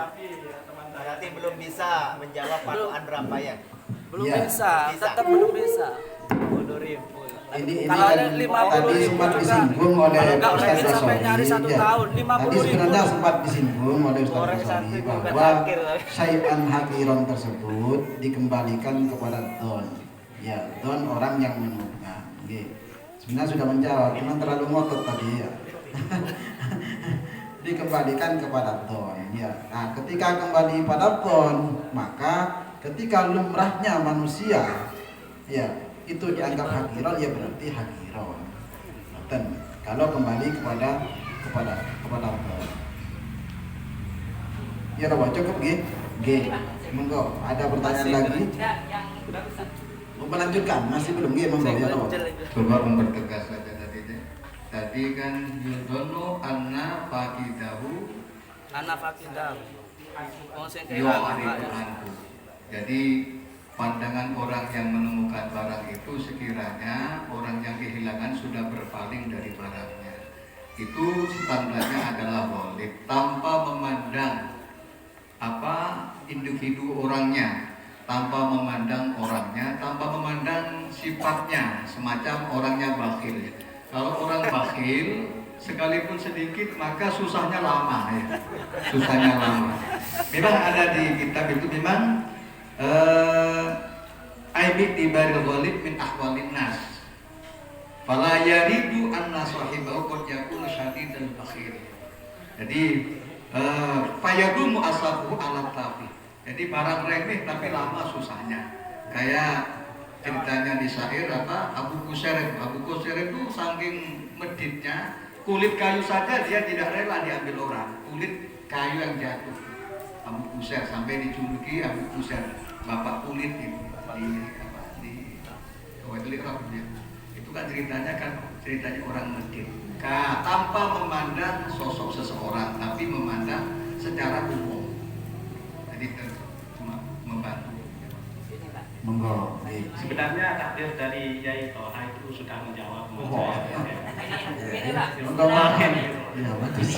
Berarti belum bisa menjawab patokan berapa ya? Belum bisa, tetap belum bisa. 20.000. Ini kalau kan 50.000 tadi sempat disinggung oleh Ustaz sampai nyari 1 tahun, 50.000. Tadi sebenarnya sempat disinggung oleh Ustaz Basori bahwa syai'an hakiron tersebut dikembalikan kepada don. Ya, don orang yang menemukan. Sebenarnya sudah menjawab, cuma terlalu ngotot tadi ya. Dikembalikan kepada don. Ya. Nah, ketika kembali pada don, maka ketika lumrahnya manusia, ya itu dianggap hakiron, ya berarti hakiron. Dan kalau kembali kepada don. Ya coba cukup monggo ada pertanyaan lagi? Mau melanjutkan? Masih belum monggo ya coba. Coba mempertegas saja tadi kan yudono anna fakidahu jadi pandangan orang yang menemukan barang itu sekiranya orang yang kehilangan sudah berpaling dari barangnya, itu standarnya adalah ghalib tanpa memandang individu orangnya, tanpa memandang orangnya, tanpa memandang sifatnya, semacam orangnya bakhil. Kalau orang bakhil sekalipun sedikit maka susahnya lama ya. Susahnya lama. Memang ada di kitab itu memang aibik tibaril ghalib min ahwalin nas. Fala yaridu anna sahibahu qad yakunu syadidal bakhil. Jadi fayadumu asabuhu ala tafi. Jadi barang remeh tapi lama susahnya. Kayak ceritanya di syair Abu Qushair itu saking meditnya, kulit kayu saja dia tidak rela diambil orang, kulit kayu yang jatuh. Abu Qushair sampai dijuluki Abu Qushair, bapak kulit itu di Itu kan ceritanya orang medit. tanpa memandang sosok seseorang, tapi memandang secara umum. Jadi cuma membantu. Monggo. Sebenarnya takdir dari Yai Toha itu sudah menjawab Ini Pak, Ya, bagus.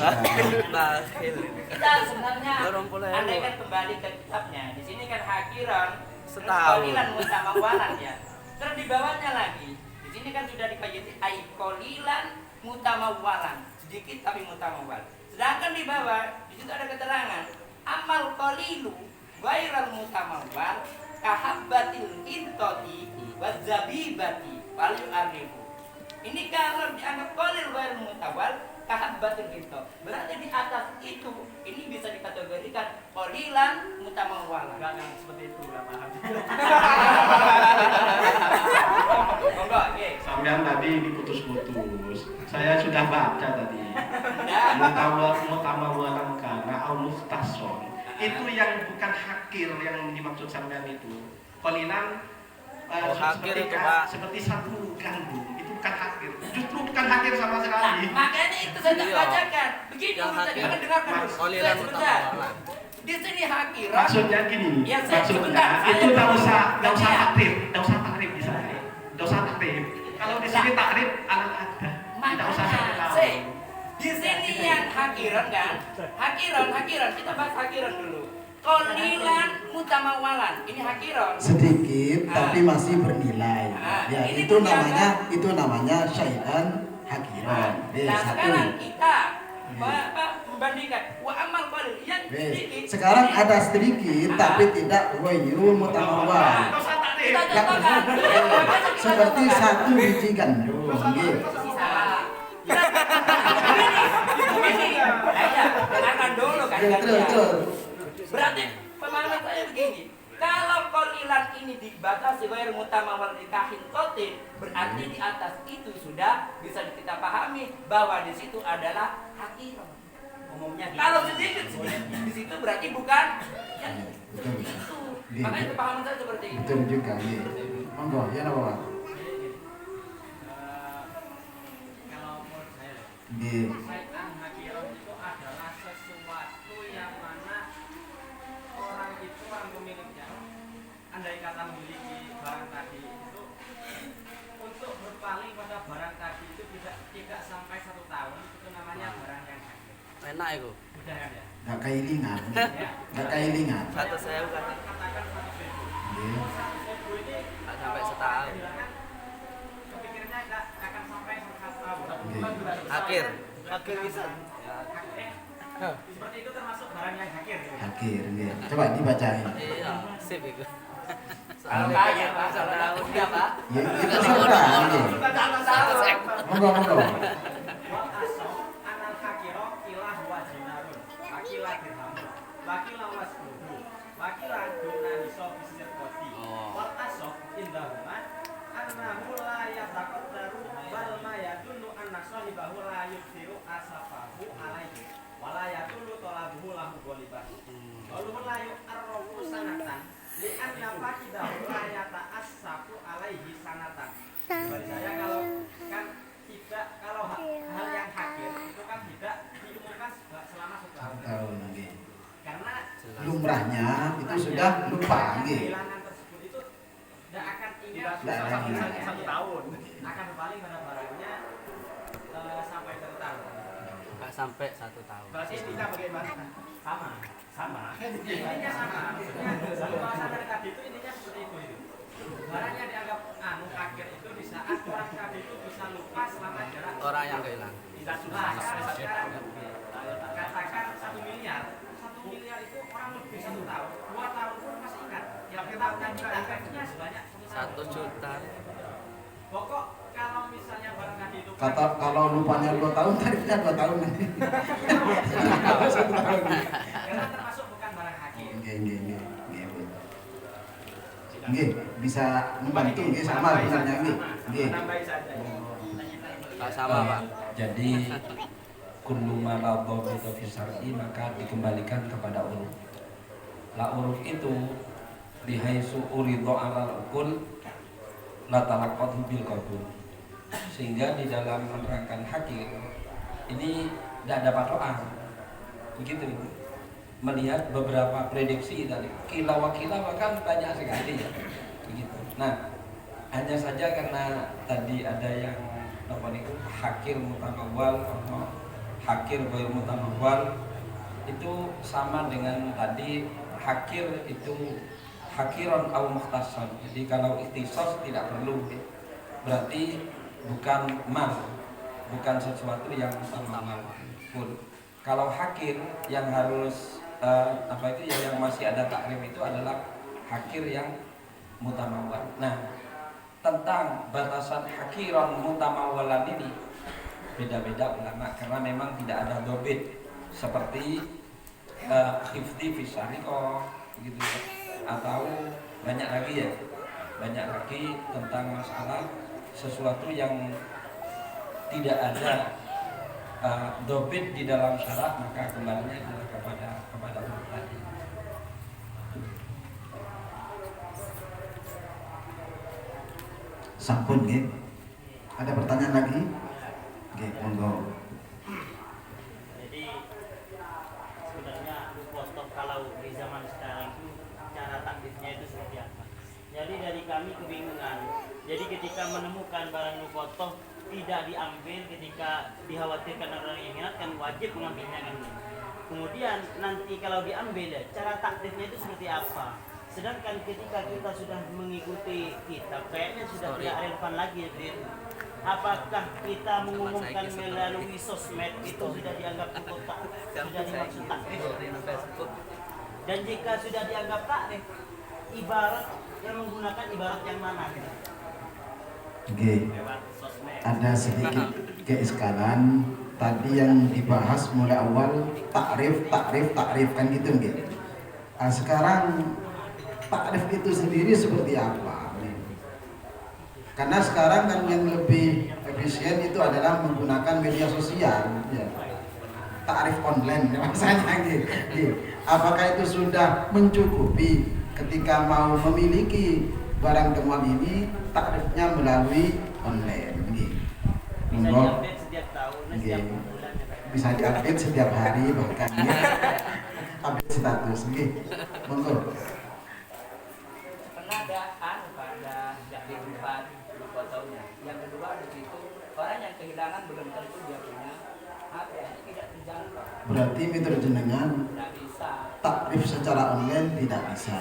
kita sebenarnya andaikan kembali ke kitabnya, di sini kan hakiran Setahun. qalilan mutamawalan ya. Terus di bawahnya lagi, di sini kan sudah dibayati ai qalilan mutamawalan, sedikit tapi mutamawal. Sedangkan di bawah di situ ada keterangan amal qalilu ghairal mutamawal kahabbatil intoti wadzabibati wal yu'arifu. Ini kalau dianggap qalil ghairal mutawal kahabbatul intot, berarti di atas itu ini bisa dikategorikan qalilan mutamawalan. Enggak yang seperti itu, enggak paham. Monggo, nggih. Sampean tadi diputus-putus. Saya sudah baca tadi. Mutamawalan kana au muhtason. Itu yang bukan hakir yang dimaksud sampean itu. Qalilan seperti satu gandum, itu bukan hakir. Justru bukan hakir sama sekali. Makanya itu saya tak bacakan. Begini Ustaz, jangan dengarkan. Qalilan mutamawalan. Di sini hakiran. Maksudnya gini, Ya, maksudnya itu enggak usah takrib di sana. Enggak usah takrib. Kalau di sini takrib alat ada. Tidak usah tahu. Di sini yang hakiran kan? Hakiran. Kita bahas hakiran dulu. Qalilan mutamawalan. Ini hakiran. Sedikit tapi masih bernilai. Ya, ini itu namanya syai'an hakiran. Nah, Satu. sekarang kita membandingkan wa amal qalil yang sedikit. Sekarang ada sedikit tapi tidak ghairu mutamawal. Kita contohkan. Seperti satu biji gandum. Nggih. Ini aja, dengarkan dulu kan. Terus. Berarti pemahaman saya begini. Kalau qalilan ini dibatasi ghairu mutamawal dikahin totin, berarti di atas itu sudah bisa kita pahami bahwa di situ adalah hakiran. Umumnya kalau sedikit di situ berarti bukan ya, itu. Makanya pemahaman saya seperti itu. Betul juga, nggih. Monggo, ya napa, Pak? Kalau menurut saya, Nggih. syai'an hakiran itu adalah sesuatu yang mana orang itu orang pemiliknya, andai kata memiliki barang tadi itu, untuk berpaling pada barang tadi itu tidak sampai 1 tahun, itu namanya barang yang hakir. Enak itu. Udah kan ya? Nggak kailingan. Nggak kailingan. Satu saya bukan. Katakan 1.000. Nggih. 1.000 ini Nggak sampai setahun. kepikirnya nggak akan sampai 1 tahun. Akhir. Hakir bisa. Seperti itu termasuk barang yang hakir. Hakir, nggih. Coba dibacain. Iya, sip itu. Kaya Pak, salah udah Pak. Ya, itu serta, nggih. Monggo. Wal aso anal hakiro kilah wajinarun wakilah dirhamun wakilah wasbuhu wakilah duna niso bisir koti wal aso indahuma annahu la yataqaddaru bal ma yadunnu anna sahibahu la yubsiru asafahu alaihi wala yadunnu talabuhu lahu goliban walumun la yu'arrafu sanatan li anna fakidahu la yata'assafu alaihi sanatan. Bagi saya kalau kan tidak, kalau hal yang hakir itu kan tidak diumumkan selama 1 tahun. Tahun, nggih. Karena Lumrahnya itu sudah lupa, nggih. kehilangan tersebut itu tidak akan ingat Tidak, 1 tahun, akan berpaling pada barangnya sampai 1 tahun. Nggak sampai 1 tahun. Berarti intinya bagaimana? Sama. Intinya sama. Lalu bahasa dari tadi itu intinya seperti itu. Barang yang dianggap hakir itu di saat orang tadi itu bisa lupa selama jarak Orang yang kehilangan. tidak susah. Katakan 1 miliar. 1 miliar itu orang lebih 1 tahun, 2 tahun pun masih ingat. Yang kita efeknya sebanyak 1 1 juta. Pokok kalau misalnya barang tadi itu Kalau lupanya 2 tahun, tarifnya 2 tahun nanti. 1 tahun. karena termasuk bukan barang hakir. Nggih, Bu. Nggih, bisa membantu nggih sama benarnya nggih. Nggih. Tambahin saja. Nggak sama, Pak. Jadi kullu ma la dhabita fi syar'i maka dikembalikan kepada uruf. La uruf itu bihaisu uridho alal ukul la talaqqatu bil qabul. Sehingga di dalam menerangkan hakir ini tidak ada patokan, begitu. Melihat beberapa prediksi tadi, kila-wakila kan banyak sekali ya, begitu. Nah, hanya saja karena tadi ada yang itu hakir mutamawal atau hakir ghairu mutamawal, itu sama dengan tadi hakir itu hakiron au mukhtasan. Jadi kalau ikhtisas tidak perlu, berarti bukan bukan sesuatu yang mutamawal pun. Kalau hakir yang harus yang masih ada takrif itu adalah hakir yang mutamawal. Nah, tentang batasan hakiron mutamawalan ini beda-beda ulama karena memang tidak ada dobit seperti khifdi fisariko gitu, atau banyak lagi tentang masalah sesuatu yang tidak ada dobit di dalam syarat, maka kembalinya adalah kepada Allah tadi. Sampun nggih. Ada pertanyaan lagi? Nggih, monggo. Jadi sebenarnya Lupostok kalau di zaman sekarang itu cara takdirnya itu seperti apa? Jadi dari kami kebingungan. Jadi ketika menemukan barang Lupostok tidak diambil ketika dikhawatirkan orang yang minat, kan wajib mengambilnya kan. Kemudian nanti kalau diambil, cara takdirnya itu seperti apa? Sedangkan ketika kita sudah mengikuti kitab, kayaknya sudah tidak relevan lagi itu. Apakah kita mengumumkan melalui sosmed itu sudah dianggap kota, sudah dimaksud takrif? Dan jika sudah dianggap takrif, ibarat yang menggunakan ibarat yang mana? Oke. Ada sedikit keiskalan tadi yang dibahas mulai awal takrif kan gitu nggih. Nah, sekarang takrif itu sendiri seperti apa? Karena sekarang kan yang lebih efisien itu adalah menggunakan media sosial, ya. Takrif online, maksudnya gitu. Apakah itu sudah mencukupi ketika mau memiliki barang temuan ini, takrifnya melalui online? Gitu. Monggo. Bisa diupdate setiap hari bahkan ya. Update status, gitu. Monggo. Yang kedua di situ orang yang kehilangan belum tentu dia punya HP, tidak terjangkau. Berarti metode jenengan takrif secara online tidak bisa.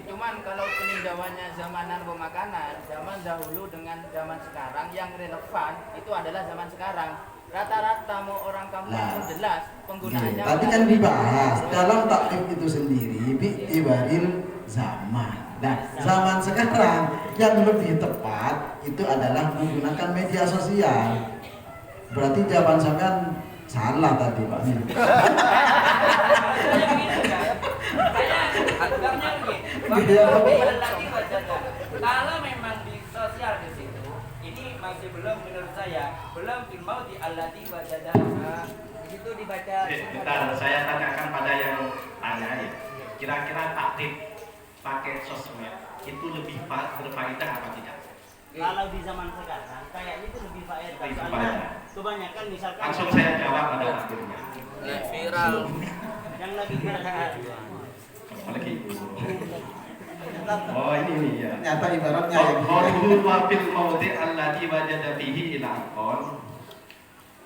Cuman kalau peninjauannya zamanan pemakanan, zaman dahulu dengan zaman sekarang yang relevan itu adalah zaman sekarang. Rata-rata mau orang kampung pun jelas penggunaannya. Tadi kan dibahas dalam takrif itu sendiri bi'tibaril zaman. Nah, zaman sekarang yang lebih tepat itu adalah menggunakan media sosial. Berarti jawaban sampean salah tadi, Pak. Kalau memang di sosial di situ, ini masih belum, menurut saya belum filmau di allati wajada. Itu dibaca. Saya tanyakan pada yang tanya ya. Kira-kira takrif pakai sosmed itu lebih berfaedah apa tidak? Kalau di zaman sekarang kayaknya itu lebih faedah. Soalnya kebanyakan misalkan langsung saya jawab pada akhirnya. Viral. Yang lagi viral. Apalagi oh ini ya. Nyata ibaratnya ya. Qaulul wa fil mawdi' alladhi wajada fihi ila aqal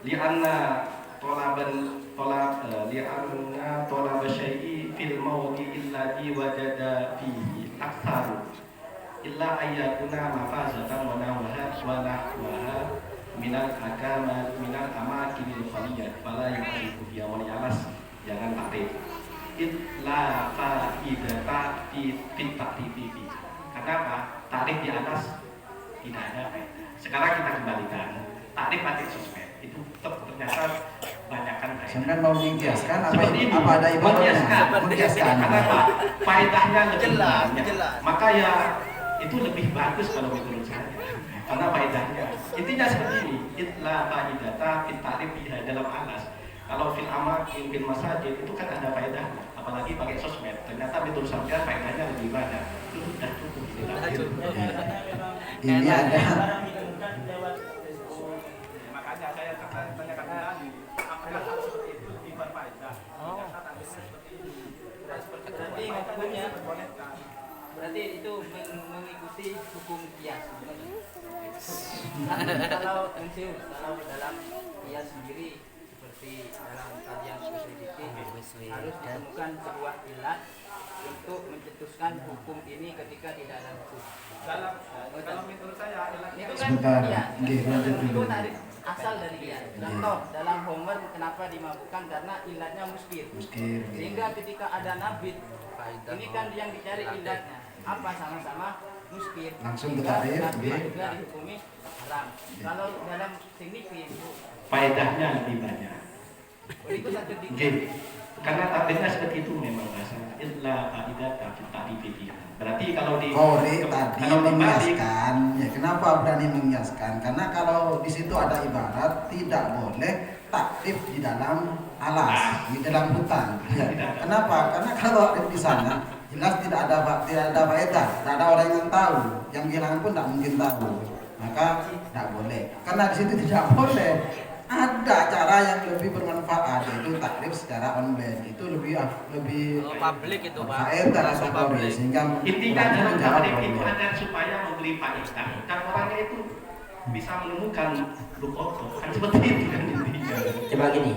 li'anna talab syai'i fil mawdi'il ladzi wajada fihi aktsar illa ayyakuna mafazatan wa nahwaha minal amakinil khaliyat fala yu'rifu biya wa alas. Jangan takrif illa fa'idata fi ta'rifi. Kenapa? Takrif di atas tidak ada faedah. Sekarang kita kembalikan takrif pakai sosmed itu ternyata banyakkan faedah. Sampai mau mengkiaskan apa ada ibaratnya? Mengkiaskan. Kenapa? Faedahnya lebih jelas. Maka ya itu lebih bagus kalau menurut saya. Karena faedahnya. Intinya seperti ini. Illa faidata fit ta'rifi dalam alas. Kalau fil masajid itu kan ada faedahnya. Apalagi pakai sosmed. Ternyata menurut saya faedahnya lebih banyak. Itu sudah cukup. Ini ada makanya saya tanyakan tadi apakah hal seperti itu lebih berfaedah. Ternyata tak bisa seperti itu. Berarti hukumnya berarti itu mengikuti hukum kias. Kalau dalam kias sendiri seperti dalam kajian usul fikih harus ditemukan sebuah ilat untuk mencetuskan hukum ini ketika tidak ada hukum. Kalau menurut saya itu kan kias. Itu tadi asal dari kias. Contoh dalam Homer kenapa dimabukkan karena ilatnya muskir. Sehingga ketika ada nabit ini kan yang dicari ilatnya apa sama-sama muskir. Langsung ditarik, juga dihukumi haram. Kalau dalam teknik faedahnya lebih banyak. Itu satu Gini, karena takrifnya seperti itu memang bahasa illa faidah ta'rifiyah. Berarti kalau di tadi mengiaskan, ya kenapa berani mengiaskan? Karena kalau di situ ada ibarat tidak boleh takrif di dalam alas, di dalam hutan. Ya. Kenapa? Karena kalau takrif di sana jelas tidak ada faedah, tidak ada orang yang tahu, yang hilang pun tidak mungkin tahu. Maka tidak boleh. Karena di situ tidak boleh. Ada cara yang lebih bermanfaat, yaitu takrif secara online. Itu lebih publik itu Pak. Faedah rasa publik sehingga intinya dalam takrif itu ada supaya memberi faedah dan orangnya itu bisa menemukan lukoto kan seperti itu kan intinya. Coba gini,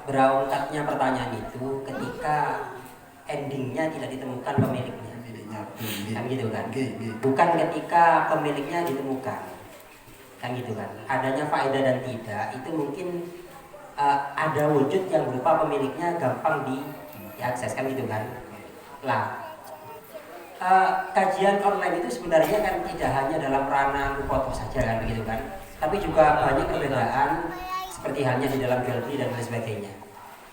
berangkatnya pertanyaan itu ketika endingnya tidak ditemukan pemiliknya, kan gitu kan? Bukan ketika pemiliknya ditemukan, kan gitu kan? Adanya faedah dan tidak itu mungkin ada wujud yang berupa pemiliknya gampang diakses, kan gitu kan? Lah, kajian online itu sebenarnya kan tidak hanya dalam ranah foto saja kan begitu kan? Tapi juga banyak perbedaan seperti halnya di dalam jual beli dan lain sebagainya.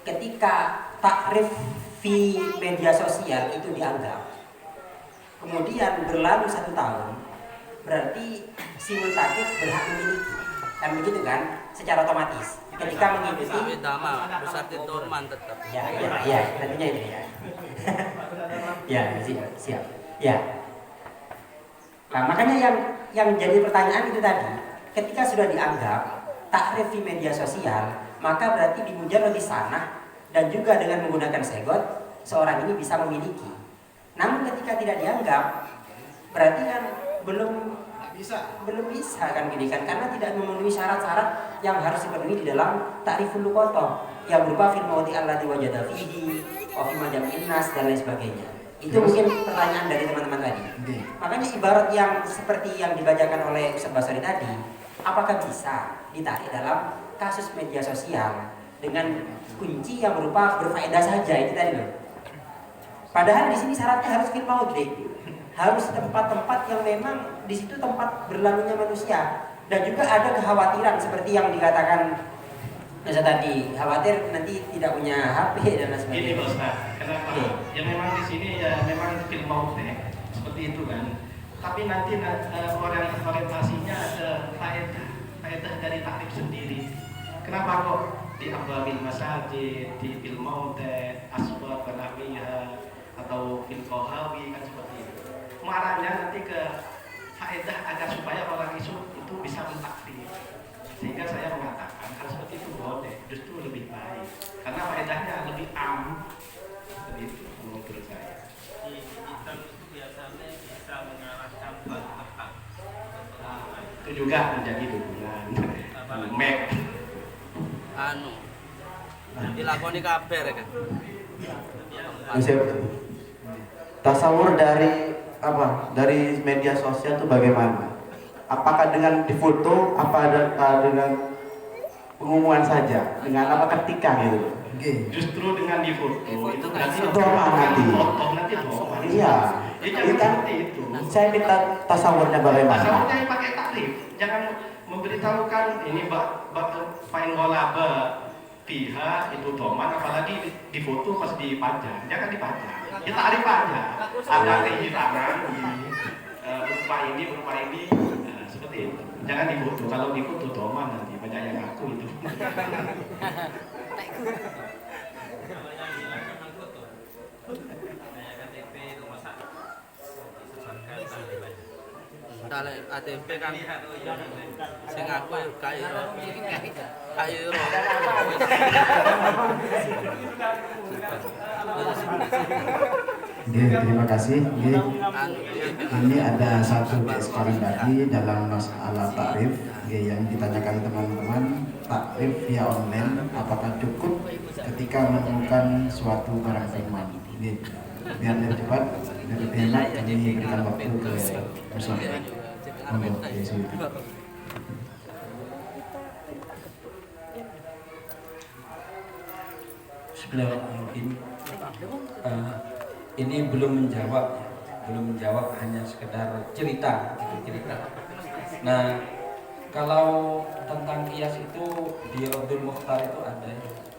Ketika takrif di media sosial itu dianggap, kemudian berlalu 1 tahun, berarti si multakif berhak memiliki, kan begitu kan? Secara otomatis. Ketika mengikuti besar Torman tetap. Ya, tentunya itu ya. Ya, siap. Ya. Nah, makanya yang jadi pertanyaan itu tadi, ketika sudah dianggap takrif di media sosial, maka berarti di mujarrad di sana dan juga dengan menggunakan segot seorang ini bisa memiliki. Namun ketika tidak dianggap, berarti kan belum bisa kan gini kan, karena tidak memenuhi syarat-syarat yang harus dipenuhi di dalam ta'riful luqata yang berupa fil mawdi alladzi wajada fihi wa fi majam'in nas dan lain sebagainya. Itu mungkin pertanyaan dari teman-teman tadi. Makanya ibarat yang seperti yang dibacakan oleh Ustaz Basri tadi, apakah bisa ditarik dalam kasus media sosial dengan kunci yang berupa berfaedah saja itu tadi loh. Padahal di sini syaratnya harus fil mawdi, harus tempat-tempat yang memang di situ tempat berlalunya manusia, dan juga ada kekhawatiran seperti yang dikatakan Ustaz tadi, khawatir nanti tidak punya HP dan lain sebagainya. Gini Ustaz, kenapa? Ya memang di sini ya memang film mautek seperti itu kan. Tapi nanti orang orientasinya ada faedah dari takrif sendiri. Kenapa kok di abwabil masajid, di film mautek, asbab kanawiha atau film kohawi kan seperti itu. Marahnya nanti ke faedah agar supaya orang itu bisa mentakrif. Sehingga saya mengatakan hal seperti itu boleh, justru lebih baik karena faedahnya lebih seperti itu menurut saya. Di Islam itu biasanya bisa mengarahkan pada tepat. Itu juga menjadi dukungan Mek dilakoni kabar kan. Tasawur dari media sosial itu bagaimana? Apakah dengan difoto, apa dengan pengumuman saja, dengan apa ketika gitu? Justru dengan difoto itu nanti iya, itu kan saya minta tasawurnya bagaimana? Tasawurnya pakai takrif, jangan memberitahukan ini fa'in ghalaba fiha itu doman, apalagi di foto pas dipajang, jangan dipajang. Kita takrif aja, ada keinginan berupa ini seperti itu. Jangan difoto, kalau difoto doman nanti banyak yang ngaku itu. Kalau yang hilang memang foto. Kayak KTP itu masa sesuatu Kalau ATP kan Sing aku kairo. Kairo. Terima kasih. Ini ada satu keseparan lagi dalam masalah takrif yang ditanyakan teman-teman. Takrif via online apakah cukup ketika menemukan suatu barang firman? Biar lebih cepat, lebih enak, kami berikan waktu ke Ustaz. Bismillahirrahmanirrahim. Ini belum menjawab, hanya sekedar cerita. Nah, kalau tentang kias itu di Raddul Mukhtar itu ada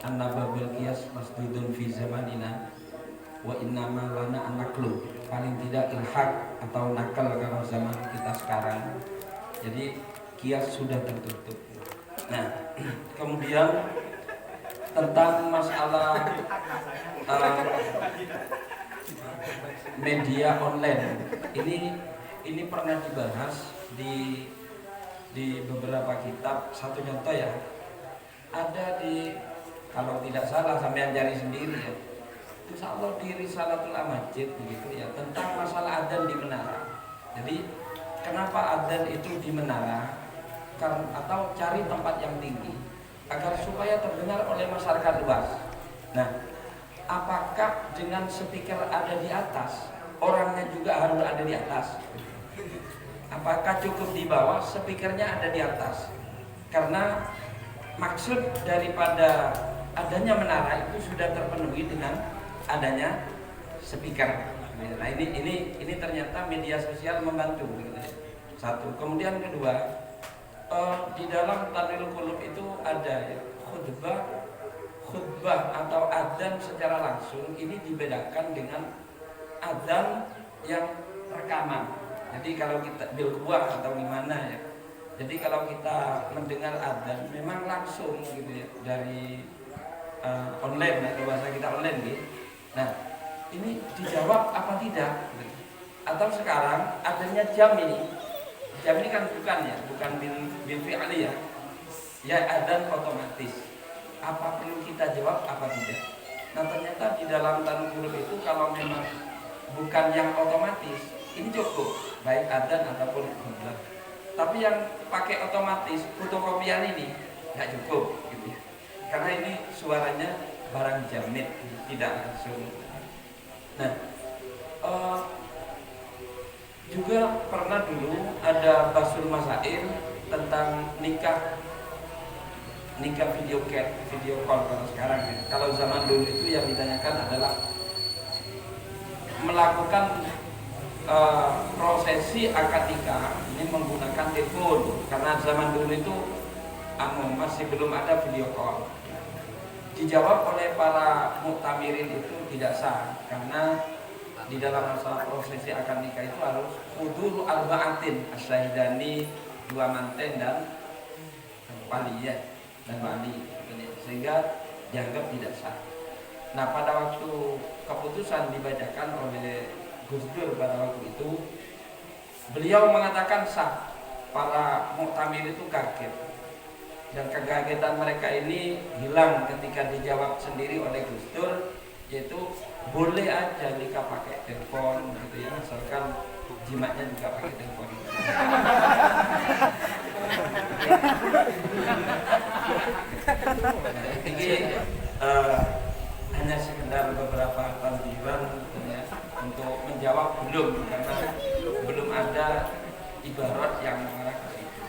an-nababul kias masdudun fi zamanina wa innama lana an-naqlu, paling tidak ilhaq atau nakal kalau zaman kita sekarang. Jadi kias sudah tertutup. Nah, kemudian tentang masalah media online ini pernah dibahas di beberapa kitab. Satu contoh ya, ada di, kalau tidak salah sampean cari sendiri ya, insya Allah di Risalatul Amajid begitu ya, tentang masalah adzan di menara. Jadi kenapa adzan itu di menara, atau cari tempat yang tinggi agar supaya terdengar oleh masyarakat luas. Nah, apakah dengan speaker ada di atas, orangnya juga harus ada di atas? Apakah cukup di bawah, speakernya ada di atas? Karena maksud daripada adanya menara itu sudah terpenuhi dengan adanya speaker. Nah, ini ternyata media sosial membantu. Satu. Kemudian kedua, di dalam Tanwirul Qulub itu ada ya, khutbah atau adzan secara langsung ini dibedakan dengan adzan yang rekaman. Jadi kalau kita bil kuah atau gimana ya. Jadi kalau kita mendengar adzan memang langsung gitu ya dari online atau bahasa kita online gitu. Nah, ini dijawab apa tidak? Atau sekarang adanya jam ini. Jam ini kan bukan bil fi'li ya. Ya adzan otomatis. Apa perlu kita jawab apa tidak? Nah, ternyata di dalam Tanwirul Qulub itu kalau memang bukan yang otomatis, ini cukup baik adzan ataupun khutbah. Tapi yang pakai otomatis fotokopian ini nggak cukup gitu ya. Karena ini suaranya barang jamit, tidak langsung. Nah, juga pernah dulu ada basul masail tentang nikah video call kalau sekarang ya. Kalau zaman dulu itu yang ditanyakan adalah melakukan prosesi akad nikah ini menggunakan telepon, karena zaman dulu itu masih belum ada video call. Dijawab oleh para muktamirin itu tidak sah, karena di dalam masalah prosesi akad nikah itu harus huduru arba'atin asyahidani, 2 manten dan wali ya, dan wali, sehingga dianggap tidak sah. Nah, pada waktu keputusan dibacakan oleh Gus Dur pada waktu itu, beliau mengatakan sah. Para muktamir itu kaget, dan kekagetan mereka ini hilang ketika dijawab sendiri oleh Gus Dur, yaitu boleh aja nikah pakai telepon gitu ya, asalkan jimatnya juga pakai telepon. Ini hanya sekedar beberapa tanbihan ya, untuk menjawab belum, karena belum ada ibarat yang mengarah ke situ.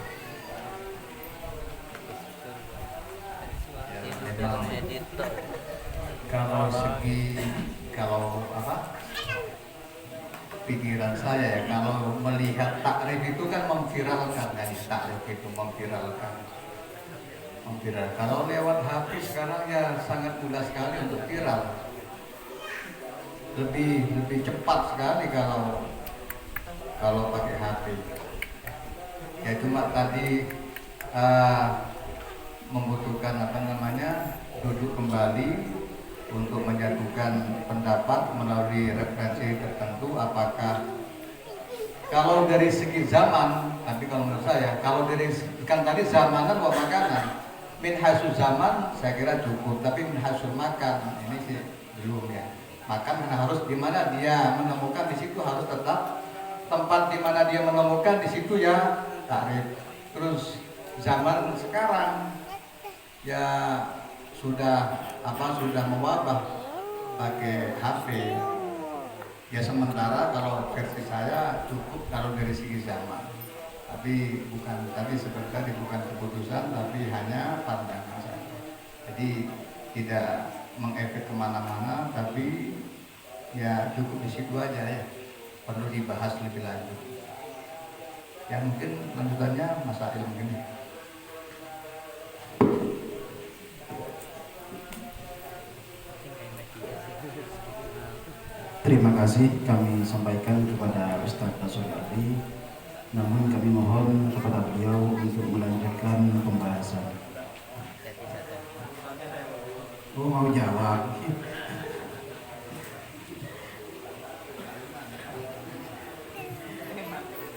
Pikiran saya ya, kalau melihat takrif itu kan memviralkan kan ya, takrif itu memviralkan. Kalau lewat HP sekarang ya sangat mudah sekali untuk viral. Lebih cepat sekali kalau pakai HP. Ya cuma tadi membutuhkan duduk kembali untuk menyatukan pendapat melalui referensi tertentu, apakah Kalau dari segi zaman, tapi kalau menurut saya, kalau dari kan tadi zamanan wa makanan, min hasu zaman saya kira cukup, tapi min hasu makan ini sih belum ya. Makan karena harus di mana dia menemukan, di situ harus tetap tempat di mana dia menemukan, di situ ya takrif. Terus zaman sekarang ya sudah mewabah pakai HP. Ya sementara kalau versi saya cukup kalau dari segi zaman. Tapi seperti tadi bukan keputusan, tapi hanya pandangan saja. Jadi tidak mengefek kemana-mana, tapi ya cukup di situ aja ya. Perlu dibahas lebih lanjut. Ya mungkin lanjutannya Mas Adil mungkin. Terima kasih kami sampaikan kepada Ustadz Nasrul Ali. Namun kami mohon kepada beliau untuk melanjutkan pembahasan. Oh, mau jawab.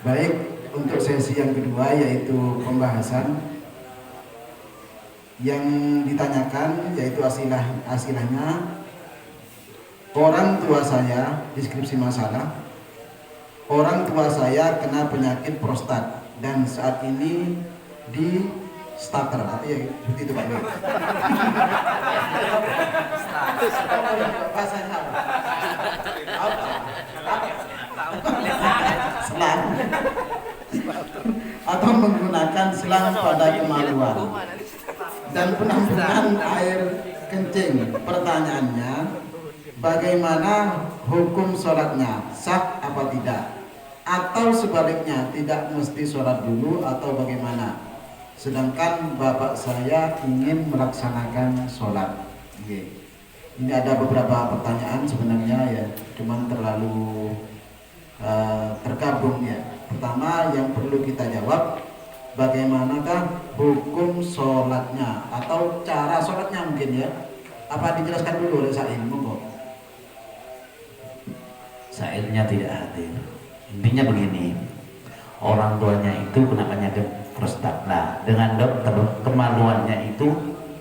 Baik, untuk sesi yang kedua yaitu pembahasan yang ditanyakan yaitu asilahnya. Orang tua saya, deskripsi masalah. Orang tua saya kena penyakit prostat dan saat ini di starter, ya seperti itu Pak. Bahasanya selang atau menggunakan selang pada kemaluan dan penampungan air kencing. Pertanyaannya, bagaimana hukum sholatnya, sah apa tidak? Atau sebaliknya tidak mesti sholat dulu atau bagaimana? Sedangkan bapak saya ingin melaksanakan sholat. Ini ada beberapa pertanyaan sebenarnya ya, cuman terlalu tergabung ya. Pertama yang perlu kita jawab, bagaimanakah hukum sholatnya atau cara sholatnya mungkin ya? Apa dijelaskan dulu oleh Sa'il? Sa'ilnya tidak hadir. Intinya begini, orang tuanya itu kena penyakit prostat. Nah, dengan dokter kemaluannya itu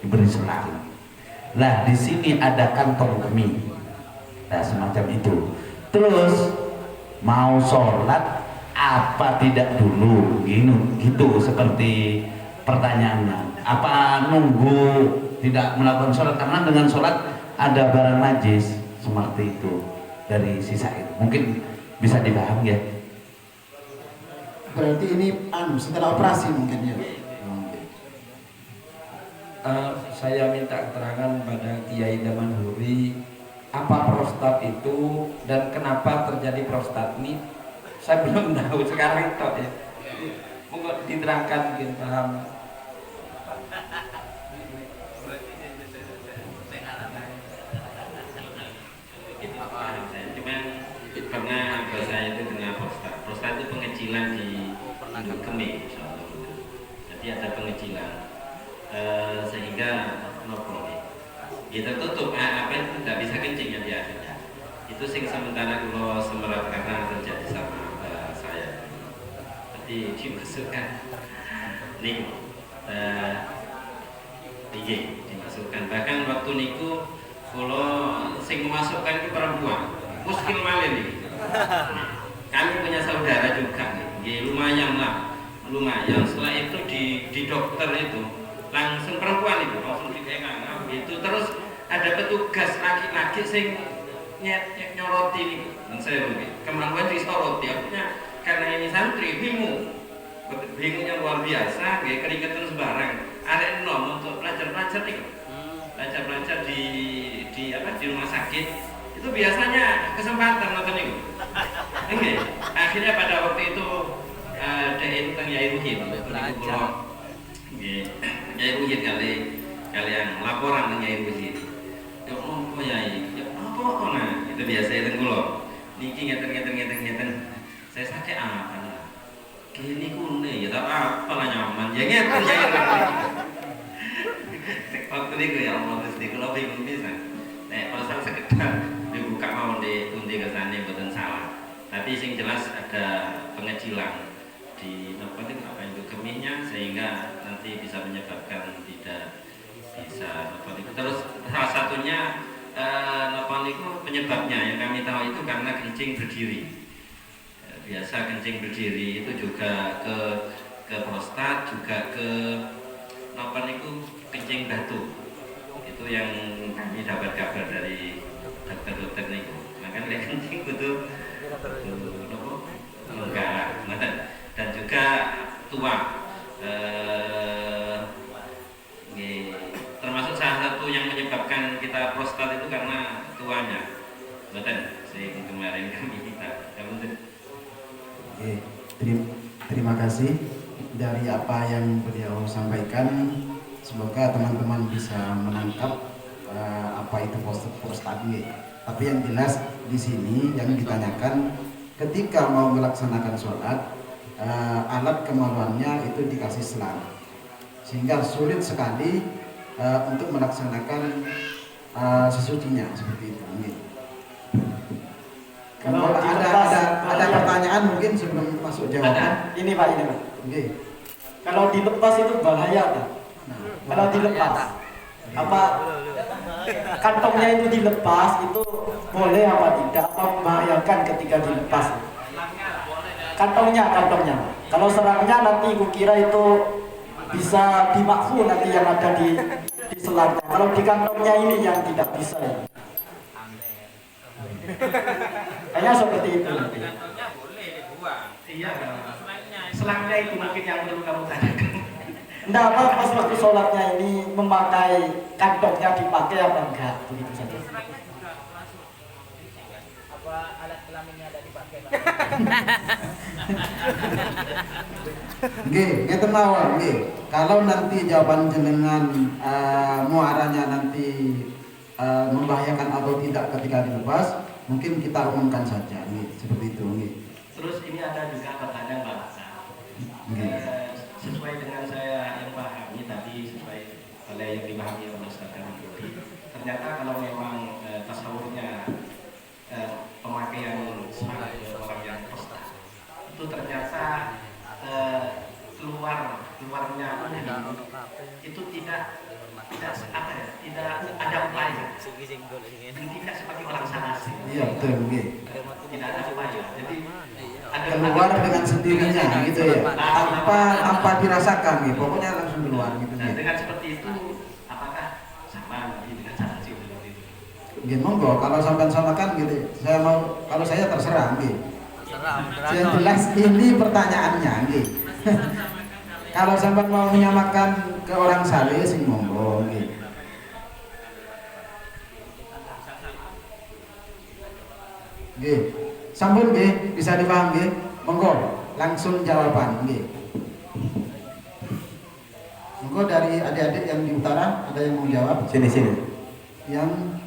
diberi selang. Nah, di sini ada kantong kemih. Nah, semacam itu. Terus mau sholat apa tidak dulu? Gitu seperti pertanyaannya. Apa nunggu tidak melakukan sholat karena dengan sholat ada barang najis seperti itu dari sisa itu. Mungkin bisa dipahami ya. Berarti ini setelah operasi mungkin ya. Saya minta keterangan pada Kiai Damanhuri, apa prostat itu dan kenapa terjadi prostat ini? Saya belum tahu sekarang itu ya. Monggo diterangkan mungkin paham. Karena bahasa itu kena prostat. Prostat itu pengecilan di kemih, jadi ada pengecilan sehingga nopo kita tutup apa itu tidak bisa kencingnya di akhirnya. Itu sing sementara kalau semerat karena terjadi sama saya. Jadi dimasukkan nih dimasukkan. Bahkan waktu niku kalau sing memasukkan itu perempuan. Muskil malin nih. Kami punya saudara juga nih, lumayan lah, lumayan. Setelah itu di dokter itu langsung perempuan itu langsung dipegang itu. Terus ada petugas laki-laki sing nyoroti nih, dan saya kemampuan disoroti. Artinya karena ini santri bingungnya luar biasa, kayak keringetan sembarang. Ada nom untuk pelajar-pelajar nih, pelajar-pelajar di rumah sakit. Itu biasanya kesempatan nonton itu. Akhirnya pada waktu itu DN tentang Yai Ruhin, Yai Ruhin kalian laporan tentang Yai Ruhin. Ya apa Yai? Ya apa nah? Itu biasa itu kulo. Niki ngeten. Saya sakit apa? Kini kune ya tak apa lah nyaman. Ya ngeten Yai Ruhin. Waktu itu ya Allah mesti kulo bingung bisa. Kalau saya sekedar dibuka mau di ke sana bukan salah. Tapi sing jelas ada kecilan di apa itu kemihnya, sehingga nanti bisa menyebabkan tidak bisa itu. Terus salah satunya itu penyebabnya yang kami tahu itu karena kencing berdiri. Biasa kencing berdiri itu juga ke prostat, juga ke itu kencing batu. Itu yang kami dapat kabar dari dokter-dokter itu. Maka kencing butuh enggak, dan juga tua. Termasuk salah satu yang menyebabkan kita prostat itu karena tuanya. Betul, sehingga kemarin kami kita. Oke, terima kasih dari apa yang beliau sampaikan. Semoga teman-teman bisa menangkap apa itu prostat. Tapi yang jelas di sini yang ditanyakan ketika mau melaksanakan sholat, alat kemaluannya itu dikasih selang, sehingga sulit sekali untuk melaksanakan sesucinya seperti itu. Kalau ada pertanyaan mungkin sebelum masuk jawaban. Ini Pak. Kalau dilepas itu bahaya Pak. Kalau dilepas, apa kantongnya itu dilepas itu boleh apa tidak? Apa membahayakan ketika dilepas? Kantongnya. Kalau serangnya nanti kukira itu bisa dimakfu nanti yang ada di selangnya. Kalau di kantongnya ini yang tidak bisa. Kayaknya seperti itu. Kantongnya boleh dibuang. Iya. Selangnya itu mungkin yang perlu kamu tanyakan. Enggak apa pas waktu sholatnya ini memakai kantongnya dipakai apa enggak begitu saja. Apa alat kelaminnya ada dipakai Pak? Ngeten mawon nggih. Kalau nanti jawaban jenengan muaranya nanti membahayakan atau tidak ketika dilepas, mungkin kita umumkan saja seperti itu nggih. Terus ini ada juga pertanyaan Pak sesuai dengan saya yang pahami tadi, sesuai oleh yang dipahami oleh Ustaz Kamil. Ternyata kalau memang tasawurnya pemakaian orang yang prostat itu ternyata keluarnya itu tidak ada upaya, tidak seperti orang sanasi. Iya betul nggih. Tidak ada upaya. Jadi keluar dengan sendirinya gitu ya, tanpa dirasakan gitu, pokoknya langsung keluar gitu. Nah, dengan seperti itu apakah sama dengan sanasi seperti itu? Gini monggo, kalau sampai samakan gitu, kalau saya terserah gitu. Yang jelas ini pertanyaannya gitu. Kalau sampai mau menyamakan ke orang saleh sing monggo gitu. Gitu. Sampun nggih, bisa dipaham nggih? Monggo, langsung jawaban nggih. Monggo dari adik-adik yang di utara ada yang mau jawab? Sini. Yang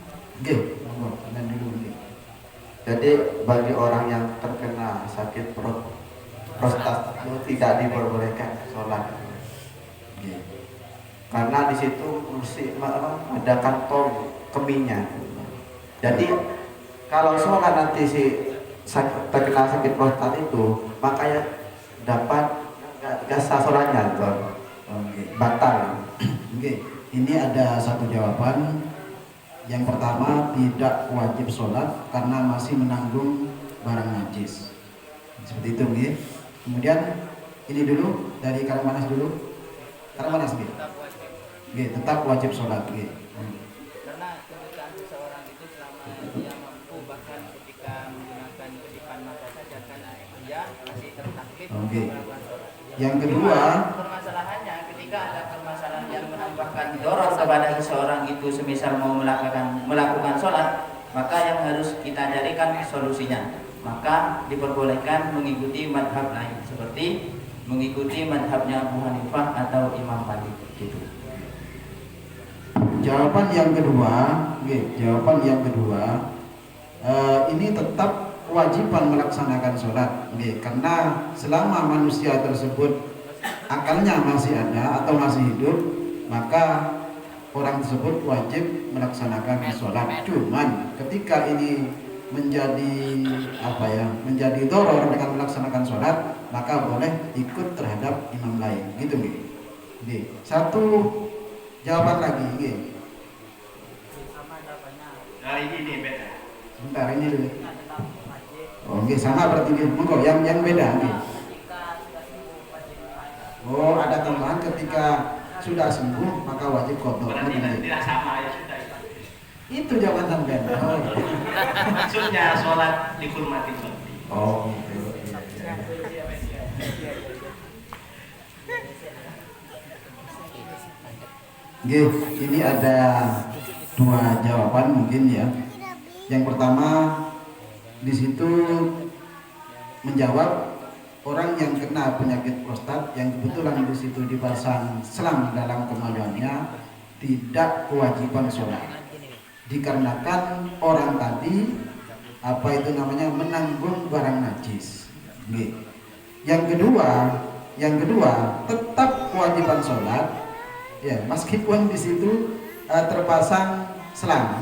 nggih, monggo, dan dulu nggih. Jadi bagi orang yang terkena sakit prostat itu tidak diperbolehkan sholat. Karena di situ mesti ada kantong kemihnya. Jadi kalau sholat nanti terkena sakit prostat itu, makanya dapat gak sah sholatnya, batal. Oke, ini ada satu jawaban. Yang pertama, tidak wajib sholat karena masih menanggung barang najis. Seperti itu, nggih. Kemudian ini dulu dari Karangpanas dulu. Karangpanas, nggih. Nggih, tetap wajib sholat, nggih. Karena kebutuhan seseorang itu selama dia mampu, bahkan ketika menggunakan kedipan mata saja kan dia masih tertaklif. Oke. Yang kedua, permasalahannya ketika ada permasalahan yang menambahkan dorong kepada seseorang itu semisal mau melakukan sholat, maka yang harus kita carikan solusinya. Maka diperbolehkan mengikuti madhab lain, seperti mengikuti madhabnya Abu Hanifah atau Imam Malik gitu. Jawaban yang kedua, ini tetap kewajiban melaksanakan sholat, karena selama manusia tersebut akalnya masih ada atau masih hidup, maka orang tersebut wajib melaksanakan sholat. Cuman ketika ini menjadi apa ya, menjadi doror dengan melaksanakan sholat, maka boleh ikut terhadap imam lain, gitu nih. Jadi satu jawaban lagi, gitu. Dari ini beda. Sebentar ini dulu. Oh, okay, sama berarti monggo yang beda, okay. Oh, ada tambahan ketika sudah sembuh maka wajib qadha. Tidak sama ya sudah. Itu jawaban sampean. Oh. Maksudnya sholat dihormati seperti. Oh, gitu. Oke, ini ada dua jawaban mungkin ya. Yang pertama di situ menjawab orang yang kena penyakit prostat yang kebetulan di situ dipasang selang dalam kemaluannya tidak kewajiban sholat, dikarenakan orang tadi apa itu namanya menanggung barang najis. Yang kedua tetap kewajiban sholat ya meskipun di situ terpasang selang,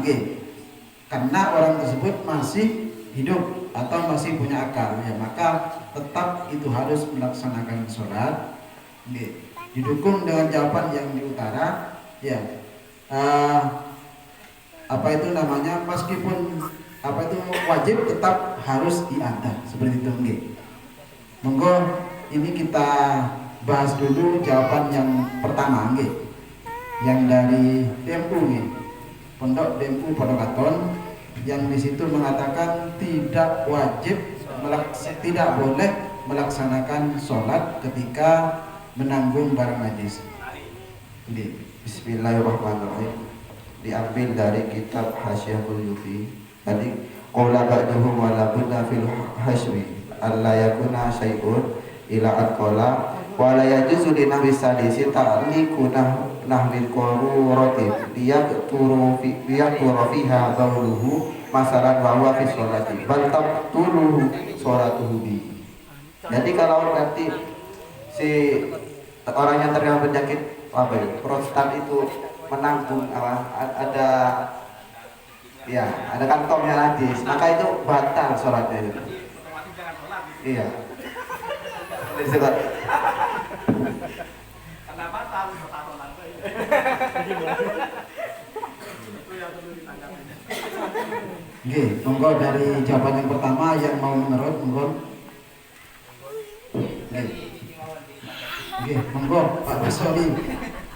karena orang tersebut masih hidup atau masih punya akal ya, maka tetap itu harus melaksanakan sholat. Didukung dengan jawaban yang di utara ya, apa itu namanya, meskipun apa itu wajib tetap harus diadah seperti itu. Monggo ini kita bahas dulu jawaban yang pertama, yang dari DMU, Pondok DMU Pondok Katon, yang di situ mengatakan tidak wajib, tidak boleh melaksanakan sholat ketika menanggung barang najis. Bismillahirrahmanirrahim. Diambil dari kitab Hasyiatul Yufi. Tadi qala ba'dahum wa la budda fil haswi alla yakuna syai'un ila aqala wa la yajuzu li nahwi sadisi ta'liquna nahwil qarurati liyaqturu fiha bawluhu masalan wa huwa fi sholati bal tabtulu sholatuhu bi. Jadi kalau nanti si orang yang terkena penyakit apa ya, prostat itu menanggung ada kantongnya najis, maka itu batal sholatnya itu. Iya. Kenapa tahu sholat itu? Itu yang perlu ditanyakan. Oke, monggo dari jawaban yang pertama yang mau menurut, monggo. Oke, monggo Pak Basori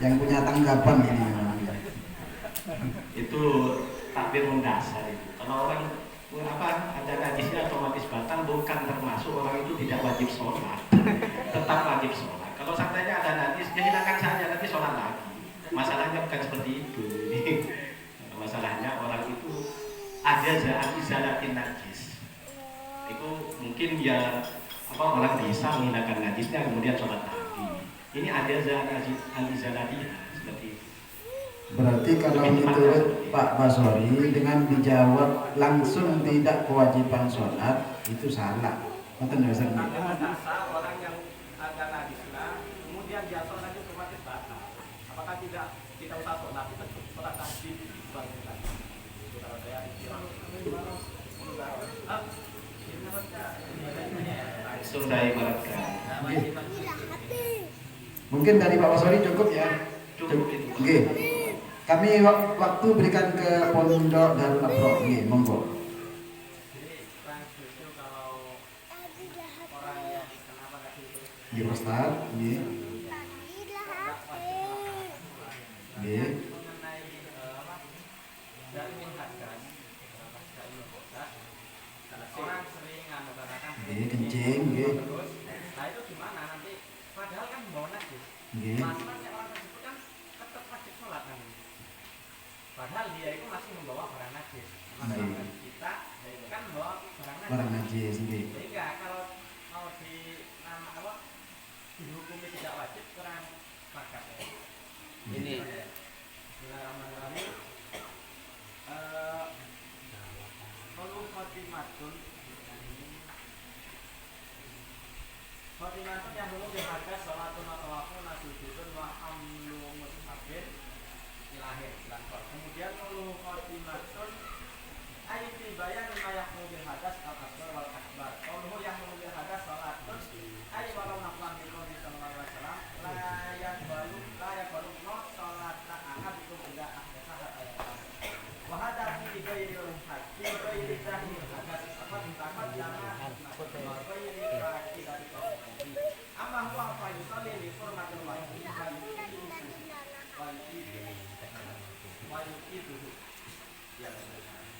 yang punya tanggapan ini memang. Itu takbir mendasar itu. Kalau orang ada najisnya otomatis batal, bukan termasuk orang itu tidak wajib sholat, tetap wajib sholat. Kalau seandainya ada najis, ya hilangkan saja, nanti sholat lagi. Masalahnya bukan seperti itu. Masalahnya orang itu ada izalatin najis. Itu mungkin ya orang bisa menghilangkan najisnya kemudian sholat lagi. Ini ada izalatin seperti itu. Berarti kalau menurut Pak Basori dengan dijawab langsung tidak kewajiban sholat itu salah. Betul ya Ustaz? Orang yang ada najisnya kemudian dia sholat itu otomatis batal. Apakah tidak usah sholat, kita sholat tadi dibangunkan. Itu kalau saya langsung dari ibaratkan. Mungkin dari Pak Basori cukup ya. Cukup. Oke. Kami waktu berikan ke Pondok Darul Abrar. Monggo. Di Ustaz, kencing, nah itu gimana nanti? Padahal kan bawa najis. Masalahnya orang tersebut kan tetap wajib sholat kan. Padahal dia itu masih membawa barang najis. Maka kita itu kan membawa barang najis. Sehingga kalau mau dihukumi tidak wajib kurang sepakat. Ini Bismillahirrahmanirrahim. Qalu khatimatun. Khatimatun yang dulu dihagas salatun atawafun nasujudun wa amlu mushafir ilahir. Kemudian qalu khatimatun Ay fi bayan ma yahmu bil hadas al asghar wal akbar. Qawluhu yahmu bil hadas salatun ay walau naflan bi qouli sallallahu alaihi wasallam la yaqbalu no salata ahadikum idza ahdatha hatta. Wa hada fi ghairil haji fi ghairi zahir hadas apa ditambah jama wa ghairi akidah itu. Amma huwa fa yusalli li hurmatil wajib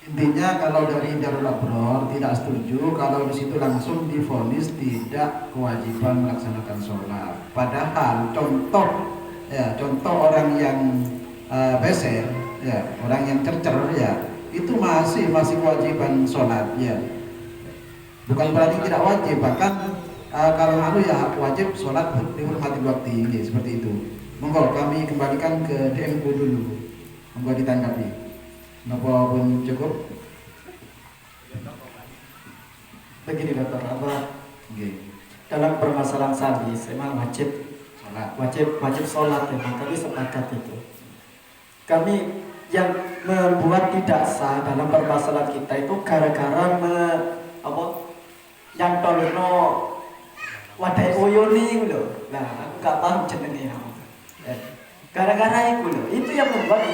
Intinya kalau dari Darul Abror tidak setuju kalau di situ langsung divonis tidak kewajiban melaksanakan sholat. Padahal contoh orang yang beser, ya orang yang cercer ya itu masih kewajiban sholat ya. Bukan berarti tidak wajib, bahkan kalau ya wajib sholat dihormati waktu ini seperti itu. Monggo kami kembalikan ke DMU dulu, monggo ditanggapi. Napa pun cukup? Begini dokter, dalam permasalahan sadis memang wajib sholat memang kami sepakat itu. Kami yang membuat tidak sah dalam permasalahan kita itu gara-gara yang tolno wadai oyoni lho. Nah, aku gak paham jenenge. Gara-gara itu yang membuat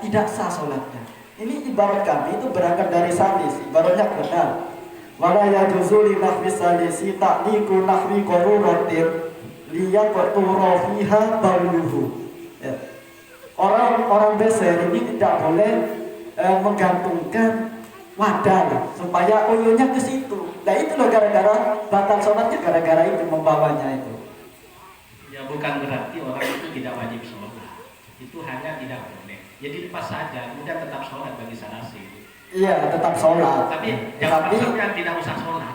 tidak sah sholatnya. Ini ibarat kami itu berangkat dari sadis, ibaratnya benar. Wala yajuzu li nahwi sadisi ta'liqu nahwi qaruratin liyaqtura fiha bawluhu. Orang beser ini tidak boleh menggantungkan wadah supaya uyunya ke situ. Nah itu loh gara-gara batal sholatnya gara-gara itu membawanya itu. Ya bukan berarti orang itu tidak wajib sholat. Itu hanya tidak boleh. Jadi lepas saja, kemudian tetap sholat bagi sanasi. Iya, tetap sholat. Tapi jangan paksakan tidak usah sholat.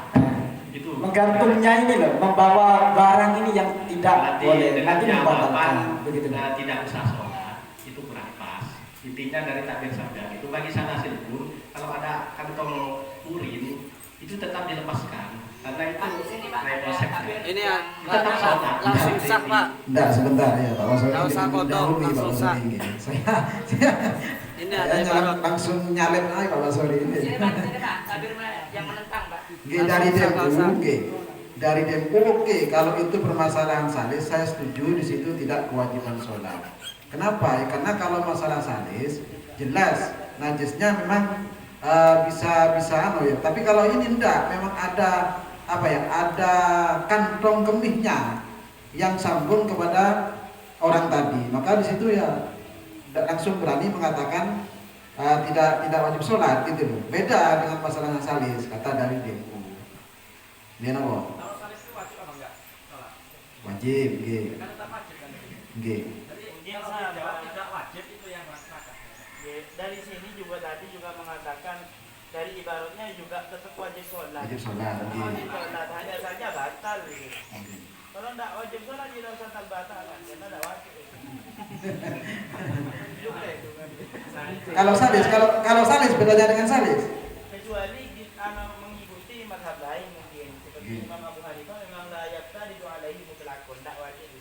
Itu. Menggantungnya ini loh, membawa barang ini yang tidak boleh. Nanti membatalkan. Begitu. Tidak usah sholat, itu kurang pas. Intinya dari takbir saja. Itu bagi sanasi pun, kalau ada kantong urin, itu tetap dilepaskan. Karena itu ini ya langsung sah Pak. Enggak, sebentar ya Pak Wasori. Enggak usah potong, langsung sah. Ini ada langsung nyalep aja Pak Wasori ini. Sini Pak, tabir yang menentang Pak. Dari DMU oke, kalau itu permasalahan salis saya setuju di situ tidak kewajiban sholat. Kenapa? Ya, karena kalau masalah salis jelas najisnya memang bisa ya. Tapi kalau ini enggak, memang ada ada kantong kemihnya yang sambung kepada orang tadi. Maka di situ ya langsung berani mengatakan tidak wajib sholat gitu loh. Beda dengan masalahnya salis kata dari DMU. Dia apa? Kalau salis itu wajib apa enggak? Sholat. Wajib, nggih. Kan tetap wajib kan? Nggih. Jadi kalau dijawab tidak wajib itu yang masalah. Dari sini juga tadi juga mengatakan dari ibaratnya juga tetap wajib sholat. Wajib sholat. Wajib sholat hanya saja batal. Kalau tidak wajib sholat tidak usah batal kan? Karena tidak wajib. Kalau salis bedanya dengan salis. Kecuali mengikuti mazhab lain mungkin seperti Imam Abu Hanifah memang layak tadi doa alaihi mutlakun tidak wajib.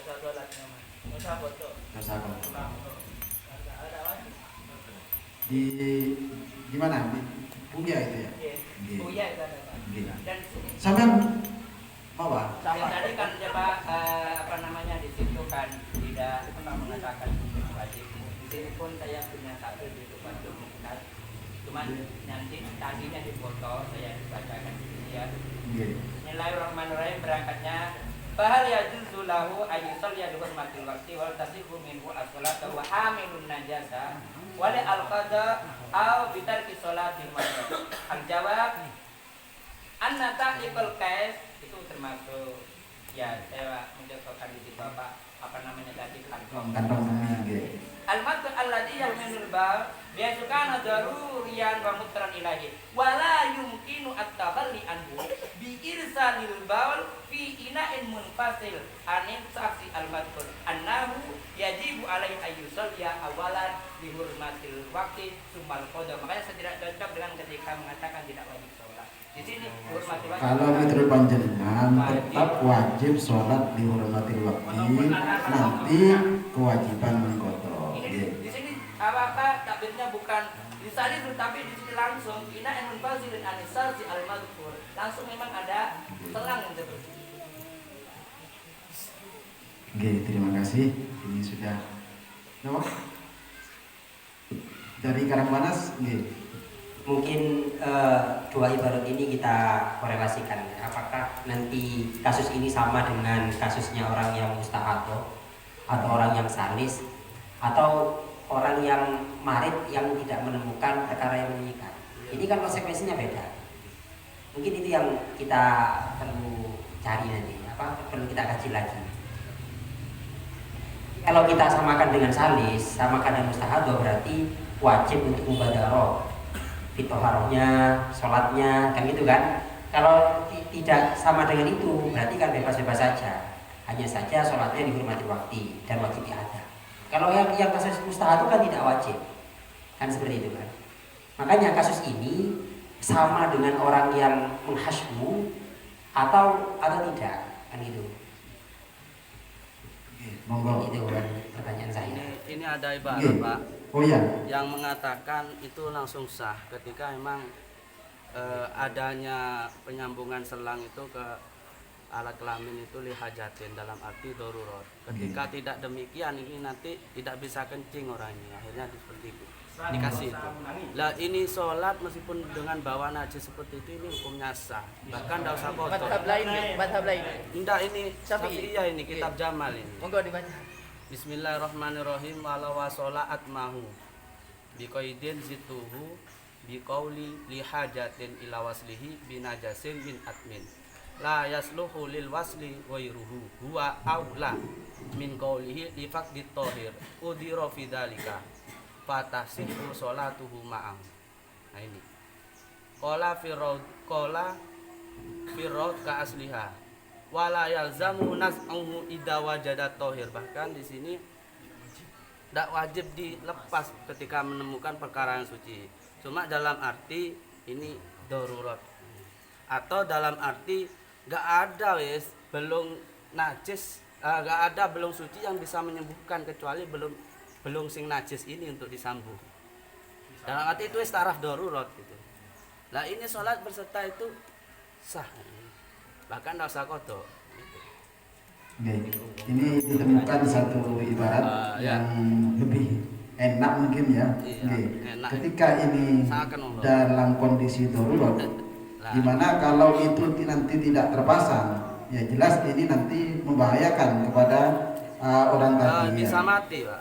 Usah sholat memang. Usah foto. Ada wajib. Di mana? Di Buya itu ya? Iya. Buya itu ada. Dan sampai mau Pak? Tadi kan Pak di situ kan tidak mengatakan wajib. Di sini pun saya punya satu di depan komunitas. Cuman nanti tadinya dipoto saya bacakan di sini ya. Bismillahirrahmanirrahim, berangkatnya Fahal yajuzu lahu ayyusalliya bi hurmatil waqti wal tasihhu minhu as-salatu wa hamilun najasa wa li al-qada aw bi tarki sholatil maghrib. Al-jawab anna ta'liqul qais itu termasuk ya saya menjawabkan di situ tadi kantong. Al-matu alladhi yahminul bal biasukana daruriyan wa mutran ilahi wala yumkinu at-takhalli anhu bi irsalil bawl fi ina'in munfasil anin saksi al-matur annahu yajibu alaihi ayyusalliya awalan bi hurmatil waqti summal qada. Makanya saya tidak cocok dengan ketika mengatakan tidak wajib sholat. Di sini hurmatil waqti. Kalau menurut panjenengan tetap wajib sholat di hurmatil waqti, nanti kewajiban mengkotor. Di sini apa takbir maksudnya bukan disalib tapi di sini langsung ina emun bazilin anisal si al-madhkur. Langsung memang ada selang yang seperti itu. Oke, terima kasih. Ini sudah dari Karangpanas. Mungkin dua ibarat ini kita korelasikan. Apakah nanti kasus ini sama dengan kasusnya orang yang mustahado atau orang yang salis atau orang yang marid yang tidak menemukan perkara yang mengikat? Ini kan konsekuensinya beda. Mungkin itu yang kita perlu cari nanti, perlu kita kaji lagi. Kalau kita samakan dengan salis, samakan dengan mustahado, berarti wajib untuk mubadarah, fitoharohnya, sholatnya, kan gitu kan. Kalau tidak sama dengan itu, berarti kan bebas-bebas saja. Hanya saja sholatnya dihormati waktu dan wajib ada. Kalau yang kasus mustahado kan tidak wajib, kan seperti itu kan. Makanya kasus ini sama dengan orang yang menghasmu atau tidak, kan gitu. Monggo. Itu pertanyaan saya. Ini ada ibarat Pak. Oh iya. Yang mengatakan itu langsung sah ketika memang adanya penyambungan selang itu ke alat kelamin itu lihajatin dalam arti darurat. Ketika tidak demikian ini nanti tidak bisa kencing orangnya, akhirnya seperti itu dikasih itu. Lah ini sholat meskipun dengan bawa najis seperti itu ini hukumnya sah. Bahkan tidak usah kotor. Madhab lain. Enggak, ini Syafi'iyah ini kitab Jamal ini. Monggo dibaca. Bismillahirrahmanirrahim. Wala wasola atmahu biqaidin zituhu biqauli lihajatin ila waslihi binajasin min atmin la yasluhu lil wasli wairuhu huwa aula min qaulihi li faqdit thahir udira fi dzalika fatasihu sholatuhu ma'am. Nah ini qala firraud ka asliha wala yalzamu nas'uhu idza wajada thahir. Bahkan di sini tidak wajib dilepas ketika menemukan perkara yang suci. Cuma dalam arti ini darurat atau dalam arti gak ada belum najis, gak ada belum suci yang bisa menyembuhkan kecuali belum sing najis ini untuk disambung. Dalam arti itu taraf darurat gitu. Nah ini sholat berserta itu sah, bahkan tidak usah qadha. Ini ditemukan satu ibarat yang lebih enak mungkin ya. Enak. Ketika ini dalam kondisi darurat, dimana kalau itu nanti tidak terpasang, ya jelas ini nanti membahayakan kepada orang tadi. Bisa mati, Pak.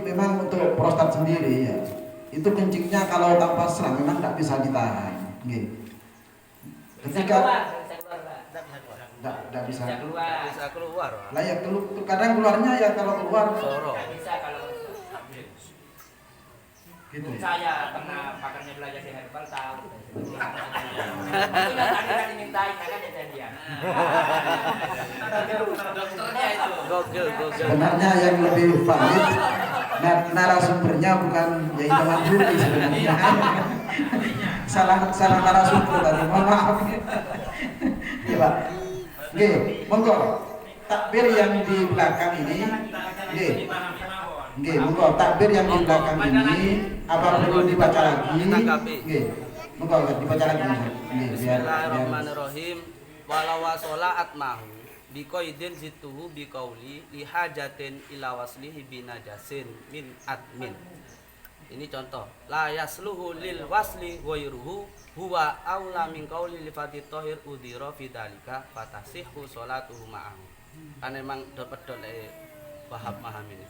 Memang untuk prostat sendiri ya, itu kencingnya kalau tanpa serang memang tidak bisa ditahan. Ketika tidak bisa keluar. Lah ya kadang keluarnya ya kalau keluar Tidak bisa kalau gitu. Saya pernah pakarnya belajar di herbal tahu. Itu tadi kan dimintain kan dia. Dokternya itu. Gokil. Sebenarnya yang lebih valid narasumbernya bukan Yai Manduri sebenarnya. salah narasumber tadi. Mohon maaf. Ya, Pak. Nggih, monggo. Takbir yang di belakang ini. Nggih, monggo takbir yang di belakang ini apa perlu dibaca lagi? Nggih. Monggo dibaca lagi. Nggih, Bismillahirrahmanirrahim. Wala wasola atmahu biqaidin zituhu biqauli lihajatin ila waslihi binajasin min admin. Ini contoh. La yasluhu lil wasli wairuhu huwa aula min qauli li fatit thahir udira fi dalika fatasihu sholatuhu ma'ahu. Kan memang dapat paham ini.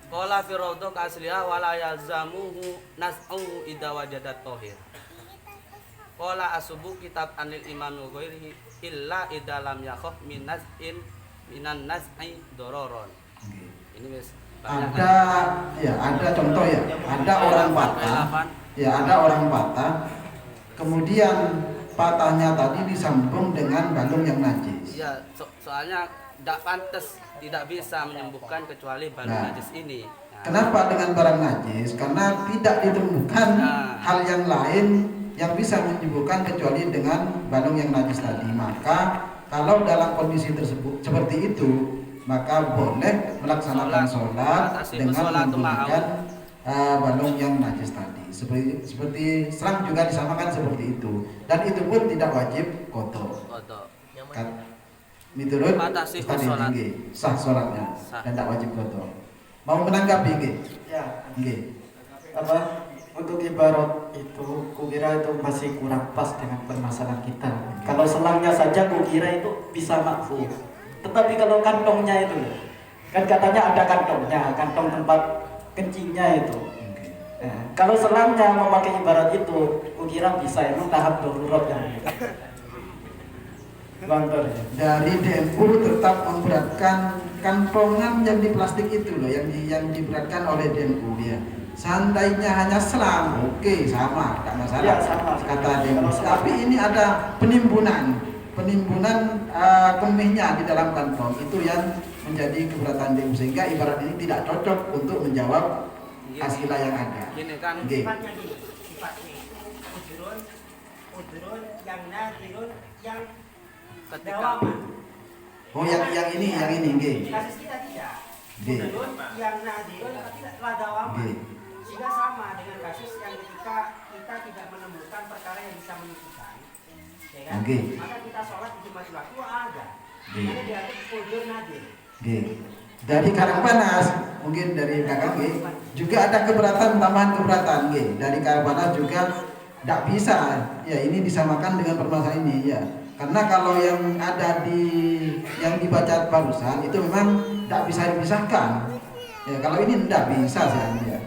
Qala fi rawdah ka asliha wala yalzamuhu nas'uhu idza wajada thahir. Qala asubu kitab anil imam ghairihi illa idza lam yakhaf min naz'in minan naz'i dororon. Ini wis ada contoh ya, ada orang patah, kemudian patahnya tadi disambung dengan balung yang najis. Ya, soalnya tidak pantas, tidak bisa menyembuhkan kecuali balung najis ini. Kenapa dengan barang najis? Karena tidak ditemukan hal yang lain yang bisa menyembuhkan kecuali dengan balung yang najis tadi. Maka kalau dalam kondisi tersebut seperti itu, maka boleh melaksanakan sholat dengan menggunakan balung yang najis tadi. Seperti selang juga disamakan seperti itu, dan itu pun tidak wajib kotor. Menurut tadi nggih, sah sholatnya dan tidak wajib kotor. Mau menanggapi nggih? Ya. Nggih. Apa untuk ibarat itu kukira itu masih kurang pas dengan permasalahan kita. Kalau selangnya saja kukira itu bisa makfu. Tetapi kalau kantongnya itu kan katanya ada kantongnya, kantong tempat kencingnya itu. Nah, kalau selangnya memakai ibarat itu kukira bisa, emang tahap darurat yang dari DMU tetap memberatkan kantongan yang di plastik itu loh, yang diberatkan oleh DMU ya. Seandainya hanya selang, oke, sama, tidak masalah. Ya, sama. Kata DMU. Tapi ini ada penimbunan kemihnya di dalam kantong, itu yang menjadi keberatan DMU, sehingga ibarat ini tidak cocok untuk menjawab asilah yang ada. Gini kan, sifatnya udurun yang nadirun yang ketika oh yang ini nggih. kasus kita tidak Nggih. udurun yang nadirun tidak ladawaman, Nggih. sehingga sama dengan kasus yang ketika kita tidak menemukan perkara yang bisa menunjukkan, ya kan? Nggih. Maka kita sholat di Jumat waktu ada, Nggih. karena dianggap udur nadir. Nggih. Dari Karangpanas, mungkin dari belakang nggih, juga ada tambahan keberatan nggih. Dari Karangpanas juga tidak bisa. Ya, ini disamakan dengan permasalahan ini ya. Karena kalau yang ada yang dibaca barusan itu memang tidak bisa dipisahkan. Ya, kalau ini tidak bisa sebenarnya.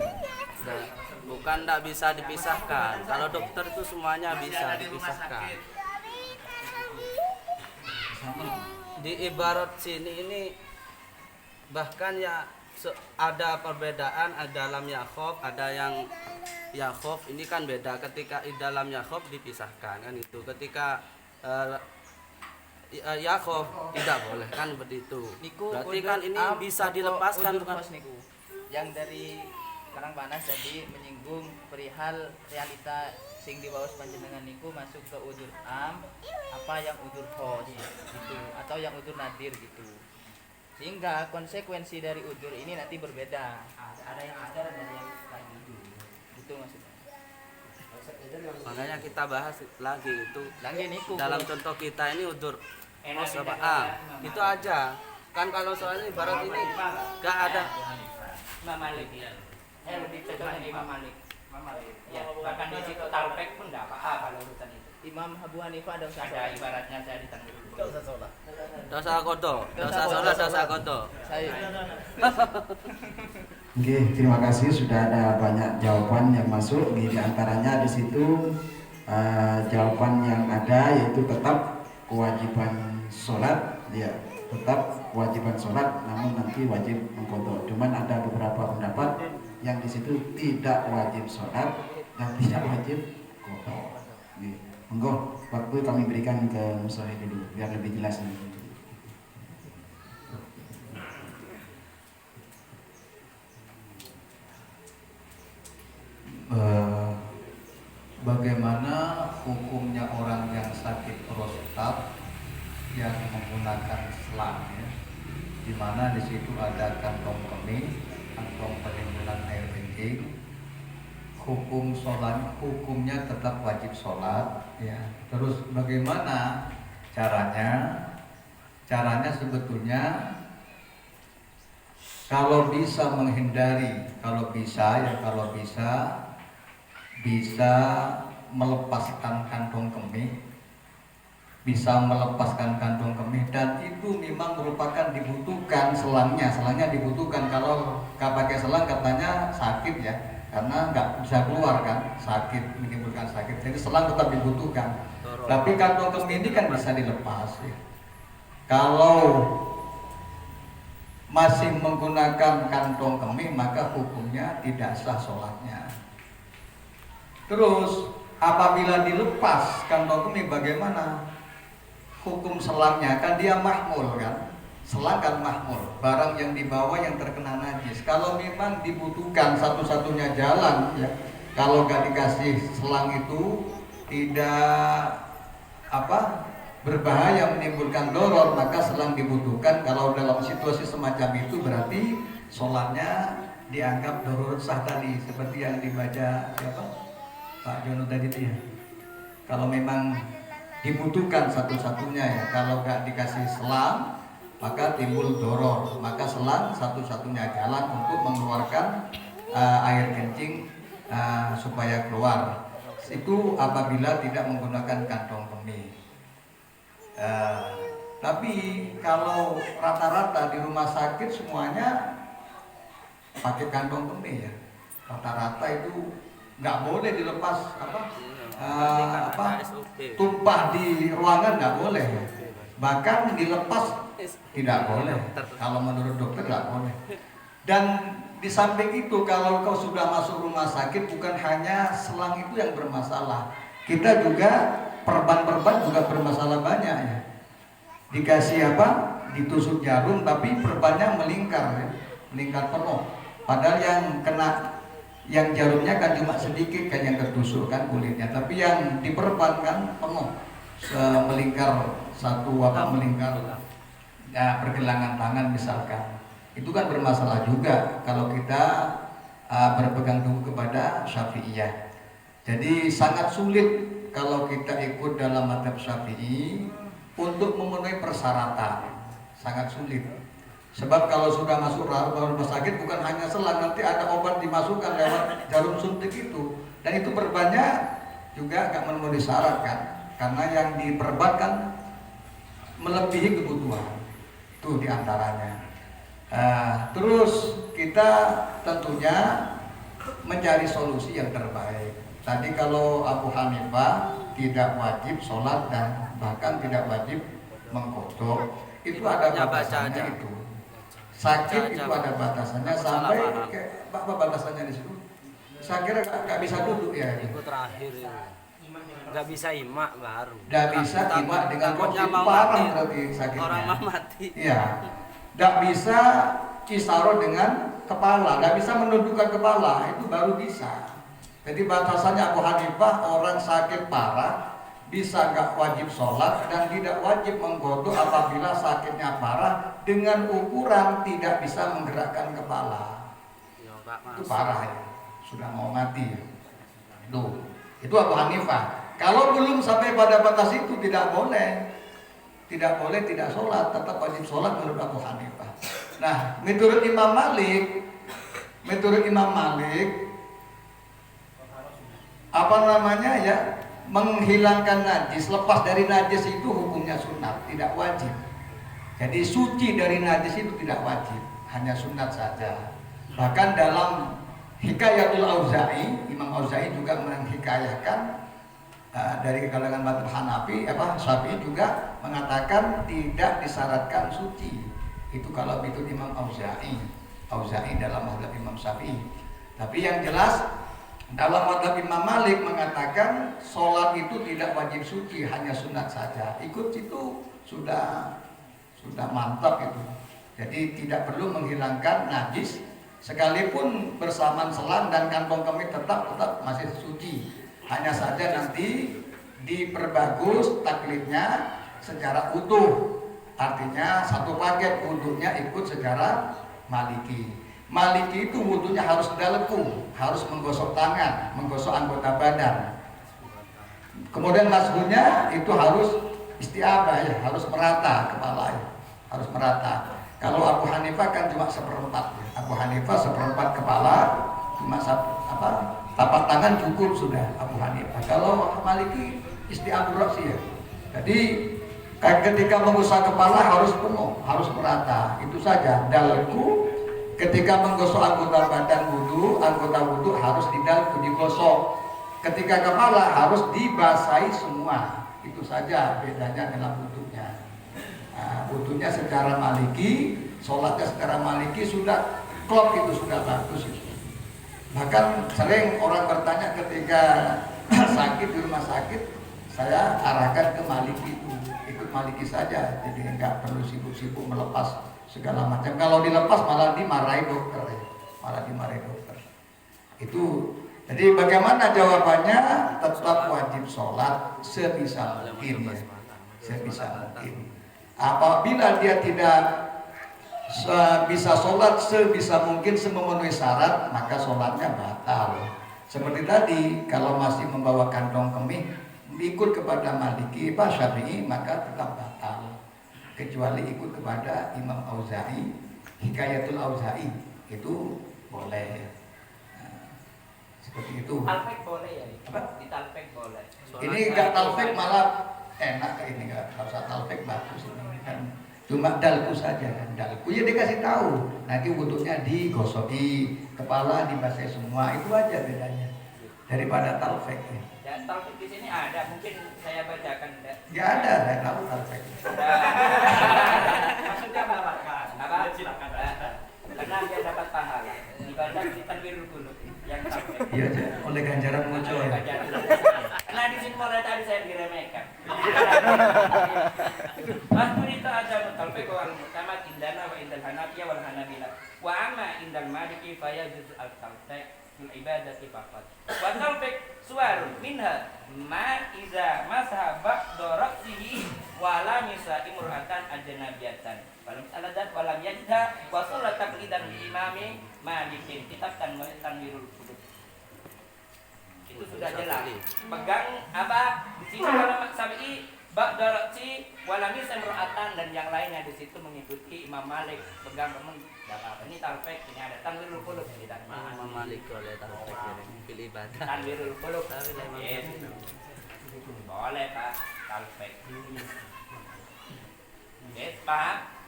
bukan tidak bisa dipisahkan. Kalau dokter itu semuanya bisa dipisahkan. Di ibarat sini ini bahkan ya ada perbedaan, ada dalam Yakhob, ada yang Yakhob ini kan beda. Ketika di dalam Yakhob dipisahkan kan itu. Ketika Yakhob tidak boleh kan seperti itu. Berarti kan ini bisa dilepaskan bukan? Yang dari Karangpanas jadi menyinggung perihal realita sing di bawah panjenengan niku masuk ke udur apa yang udur khos gitu, atau yang udur nadir gitu. Sehingga konsekuensi dari udur ini nanti berbeda. Ada yang ada dan ada yang lagi gitu maksudnya. Makanya kita bahas lagi itu. Dalam contoh kita ini udur khos apa? Itu aja. Kan kalau soalnya ibarat ini enggak ada Imam Malik ya. Lebih cocok Imam Malik. Ya, bahkan di situ tarpek pun enggak apa-apa kalau urusan itu. Imam Abu Hanifah ada usaha ada ibaratnya saya ditanggung. Enggak usah sholat. Dosa kodo, dosa kodo. Oke, terima kasih sudah ada banyak jawaban yang masuk. Di antaranya di situ jawaban yang ada yaitu tetap kewajiban sholat, ya tetap kewajiban sholat, namun nanti wajib mengqadha. Cuman ada beberapa pendapat yang di situ tidak wajib sholat dan tidak wajib qadha. Monggo, waktu kami berikan ke Musohi dulu biar lebih jelas ini. Bagaimana hukumnya orang yang sakit prostat yang menggunakan selang ya, di mana di situ ada kantong kemih, kantong penimbunan air kencing. Hukum sholat, hukumnya tetap wajib sholat ya. Terus bagaimana caranya? Caranya sebetulnya kalau bisa menghindari, kalau bisa melepaskan kantong kemih, dan itu memang merupakan dibutuhkan selangnya dibutuhkan. Kalau nggak pakai selang katanya sakit ya, karena nggak bisa keluar kan, sakit, menimbulkan sakit. Jadi selang tetap dibutuhkan. Tapi kantong kemih ini kan bisa dilepas ya. Kalau masih menggunakan kantong kemih maka hukumnya tidak sah sholatnya. Terus apabila dilepas kantong kemih bagaimana? Hukum selangnya kan dia mahmul kan? Selang kan mahmul, barang yang dibawa yang terkena najis. Kalau memang dibutuhkan satu-satunya jalan ya, kalau gak dikasih selang itu tidak berbahaya menimbulkan doror, maka selang dibutuhkan. Kalau dalam situasi semacam itu berarti sholatnya dianggap darurat sah tadi, seperti yang dibaca siapa Pak Jono tadi itu ya. Kalau memang dibutuhkan satu-satunya ya, kalau nggak dikasih selang maka timbul doror, maka selang satu-satunya jalan untuk mengeluarkan air kencing supaya keluar. Itu apabila tidak menggunakan kantong kemih. Tapi kalau rata-rata di rumah sakit semuanya pakai kantong kemih ya, rata-rata itu nggak boleh dilepas tumpah di ruangan, nggak boleh, bahkan dilepas tidak boleh. Kalau menurut dokter nggak boleh. Dan di samping itu kalau kau sudah masuk rumah sakit, bukan hanya selang itu yang bermasalah, kita juga perban juga bermasalah banyak ya. Dikasih ditusuk jarum tapi perbannya melingkar ya, melingkar penuh. Padahal yang jarumnya kan cuma sedikit kan yang tertusuk kan kulitnya, tapi yang diperban kan penuh, melingkar melingkar ya, pergelangan tangan misalkan. Itu kan bermasalah juga kalau kita berpegang teguh kepada Syafi'iyah. Jadi sangat sulit kalau kita ikut dalam mazhab Syafi'i untuk memenuhi persyaratan, sangat sulit. Sebab kalau sudah masuk rumah sakit bukan hanya selang, nanti ada obat dimasukkan lewat jarum suntik itu, dan itu perbannya juga agak memenuhi syarat kan, karena yang diperbankan melebihi kebutuhan itu diantaranya. Terus kita tentunya mencari solusi yang terbaik. Tadi kalau Abu Hanifah tidak wajib sholat dan bahkan tidak wajib mengkodok, itu ada batasannya itu. Sakit itu ada batasannya sampai apa batasannya di situ? Saya kira nggak bisa duduk ya. Itu terakhir ya. Nggak bisa imak baru. Nggak bisa imak dengan kondisi parah berarti sakitnya. Orang mau mati. Iya. Nggak bisa isyarat dengan kepala, nggak bisa menundukkan kepala, itu baru bisa. Jadi batasannya Abu Hanifah, orang sakit parah bisa nggak wajib sholat dan tidak wajib menggodok apabila sakitnya parah dengan ukuran tidak bisa menggerakkan kepala. Itu parah ya, sudah mau mati ya. Itu Abu Hanifah. Kalau belum sampai pada batas itu tidak boleh tidak sholat, tetap wajib sholat menurut Abu Hanifah. Nah, menurut Imam Malik menghilangkan najis, lepas dari najis itu hukumnya sunat, tidak wajib. Jadi suci dari najis itu tidak wajib, hanya sunat saja. Bahkan dalam Hikayatul Auza'i, Imam Auza'i juga menghikayahkan dari kalangan mazhab Hanafi, Syafi'i juga mengatakan tidak disyaratkan suci. Itu kalau itu Imam Auza'i dalam mazhab Imam Syafi'i. Tapi yang jelas dalam mazhab Imam Malik mengatakan sholat itu tidak wajib suci, hanya sunat saja. Ikut itu sudah mantap itu. Jadi tidak perlu menghilangkan najis, sekalipun bersamaan selang dan kantong kemih tetap masih suci. Hanya saja nanti diperbagus taklidnya secara utuh. Artinya satu paket wudhunya ikut secara Maliki. Maliki itu wudhunya harus daleku, harus menggosok tangan, menggosok anggota badan. Kemudian mazhabnya itu harus istiabah ya, harus merata kepala ya, harus merata. Kalau Abu Hanifah kan cuma seperempat ya. Abu Hanifah seperempat kepala, cuma tapak tangan cukup sudah Abu Hanifah. Kalau Maliki istiabah sih ya. Jadi ketika mengusap kepala harus penuh, harus merata. Itu saja. Dalku ketika menggosok anggota badan anggota wudhu harus digosok. Ketika kepala harus dibasahi semua. Itu saja bedanya dalam wudhunya. Wudhunya secara Maliki, sholatnya secara Maliki sudah klop, itu sudah bagus itu. Bahkan sering orang bertanya ketika sakit di rumah sakit, saya arahkan ke Maliki itu, ikut Maliki saja. Jadi nggak perlu sibuk-sibuk melepas segala macam. Kalau dilepas malah dimarahi dokter ya. Itu jadi bagaimana jawabannya? Tetap wajib sholat sebisa mungkin ya. Sebisa mungkin. Apabila dia tidak bisa sholat sebisa mungkin memenuhi syarat, maka sholatnya batal. Seperti tadi, kalau masih membawa kantong kemih ikut kepada Maliki, Syafi'i, maka tetap batal. Kecuali ikut kepada Imam Auza'i, Hikayatul Auza'i, itu boleh. Seperti itu. Talfek boleh ya? Apa? Di talfek boleh. Ini enggak talfek malah enak, ini enggak usah talfek, bagus ini kan. Cuma dalku saja kan, dalku ya dikasih tahu. Nanti wudhunya digosoki, kepala dibasahi semua, itu aja bedanya daripada talfek. Ya, talfek di sini ada, mungkin saya bacakan. Ya ada, saya tahu talfek. Maksudnya melakukan, apa? Silakan. Karena dia dapat pahala. Ibadah di tanwirul qulub yang talfek. Iya, oleh ganjaran muncul ya. Karena di sini mulai tadi saya diremehkan. Waktu itu ada talfek wal mutamat indana wa indal Hanafiyah wal Hanabilah. Wa amma indal Maliki fa yajuz al talfek fil ibadati faqat. Wa talfek suwarun minha ma iza masha ba'da ra'sihi wa lam yasa imra'atan ajnabiyatan. Walam aladat walam yajha wa salat taqlidan bi imami Malikin kitab tanwirul qulub. Itu sudah jelas. Pegang apa? Di sini kalau Syafi'i ba'da ra'si walam yasa imra'atan dan yang lainnya di situ mengikuti Imam Malik. Pegang teman apa? Ini talfek, ini ada tanwirul qulub ini dan Imam Malik oleh talfek ini pilih ibadah. Tanwirul qulub. Boleh Pak, talfek. Yes, Pak.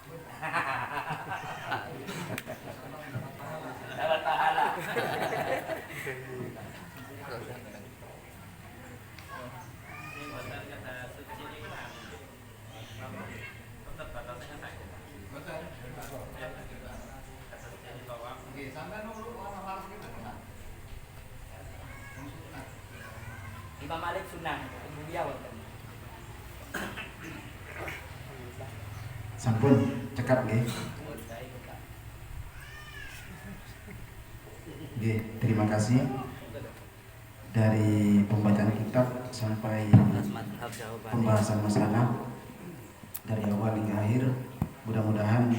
Dapat pahala. Imam Malik sunnah, beliau. Sampun cekap nggih. Nggih, terima kasih dari pembacaan kitab sampai pembahasan masalah dari awal hingga akhir. Mudah-mudahan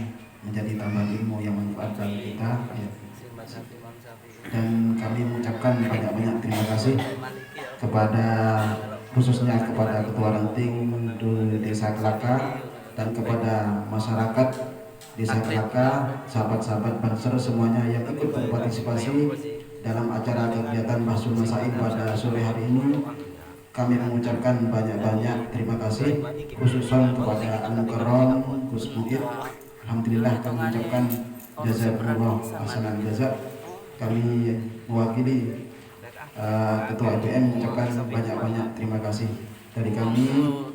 menjadi tambahan ilmu yang manfaat bagi kita ya. Dan kami mengucapkan banyak-banyak terima kasih kepada khususnya kepada Ketua Ranting Desa Kelaka dan kepada masyarakat Desa Kelaka, sahabat-sahabat Banser semuanya yang ikut berpartisipasi dalam acara kegiatan Bahsul Masail pada sore hari ini. Kami mengucapkan banyak-banyak terima kasih khususnya kepada Al-Mukarram Gus Muhid. Alhamdulillah kami mengucapkan jazakumullah hasanal jazak. Kami mewakili Ketua IPM mengucapkan banyak-banyak terima kasih dari kami.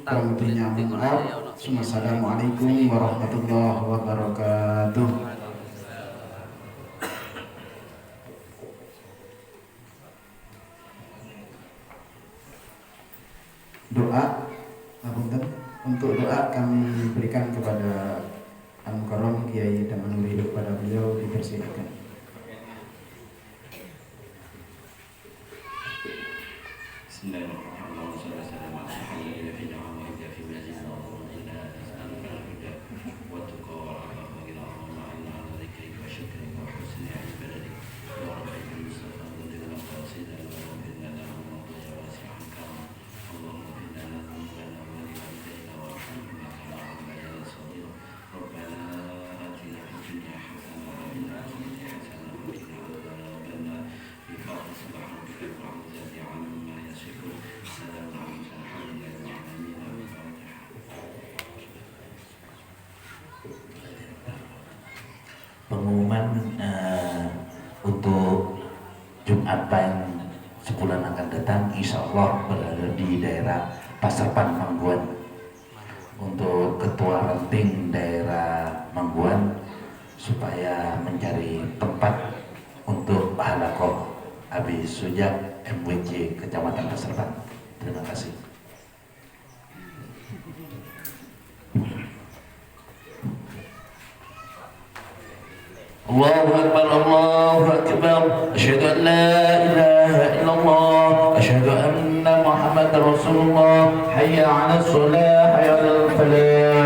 Kurang lebihnya mohon maaf. Assalamualaikum warahmatullahi wabarakatuh. Doa, untuk doa kami berikan kepada Al-Mukarram Kiai Damanuri, kepada beliau dipersilakan. Pengumuman untuk Jumat Pahing sebulan akan datang insya Allah berada di daerah Pasarpan Mangguan. Untuk Ketua Ranting daerah Mangguan supaya mencari tempat untuk halakoh Abi Sujak MWC Kecamatan Pasarpan. Terima kasih. الله أكبر الله أكبر أشهد أن لا إله إلا الله أشهد أن محمد رسول الله حي على الصلاة حي على الفلاح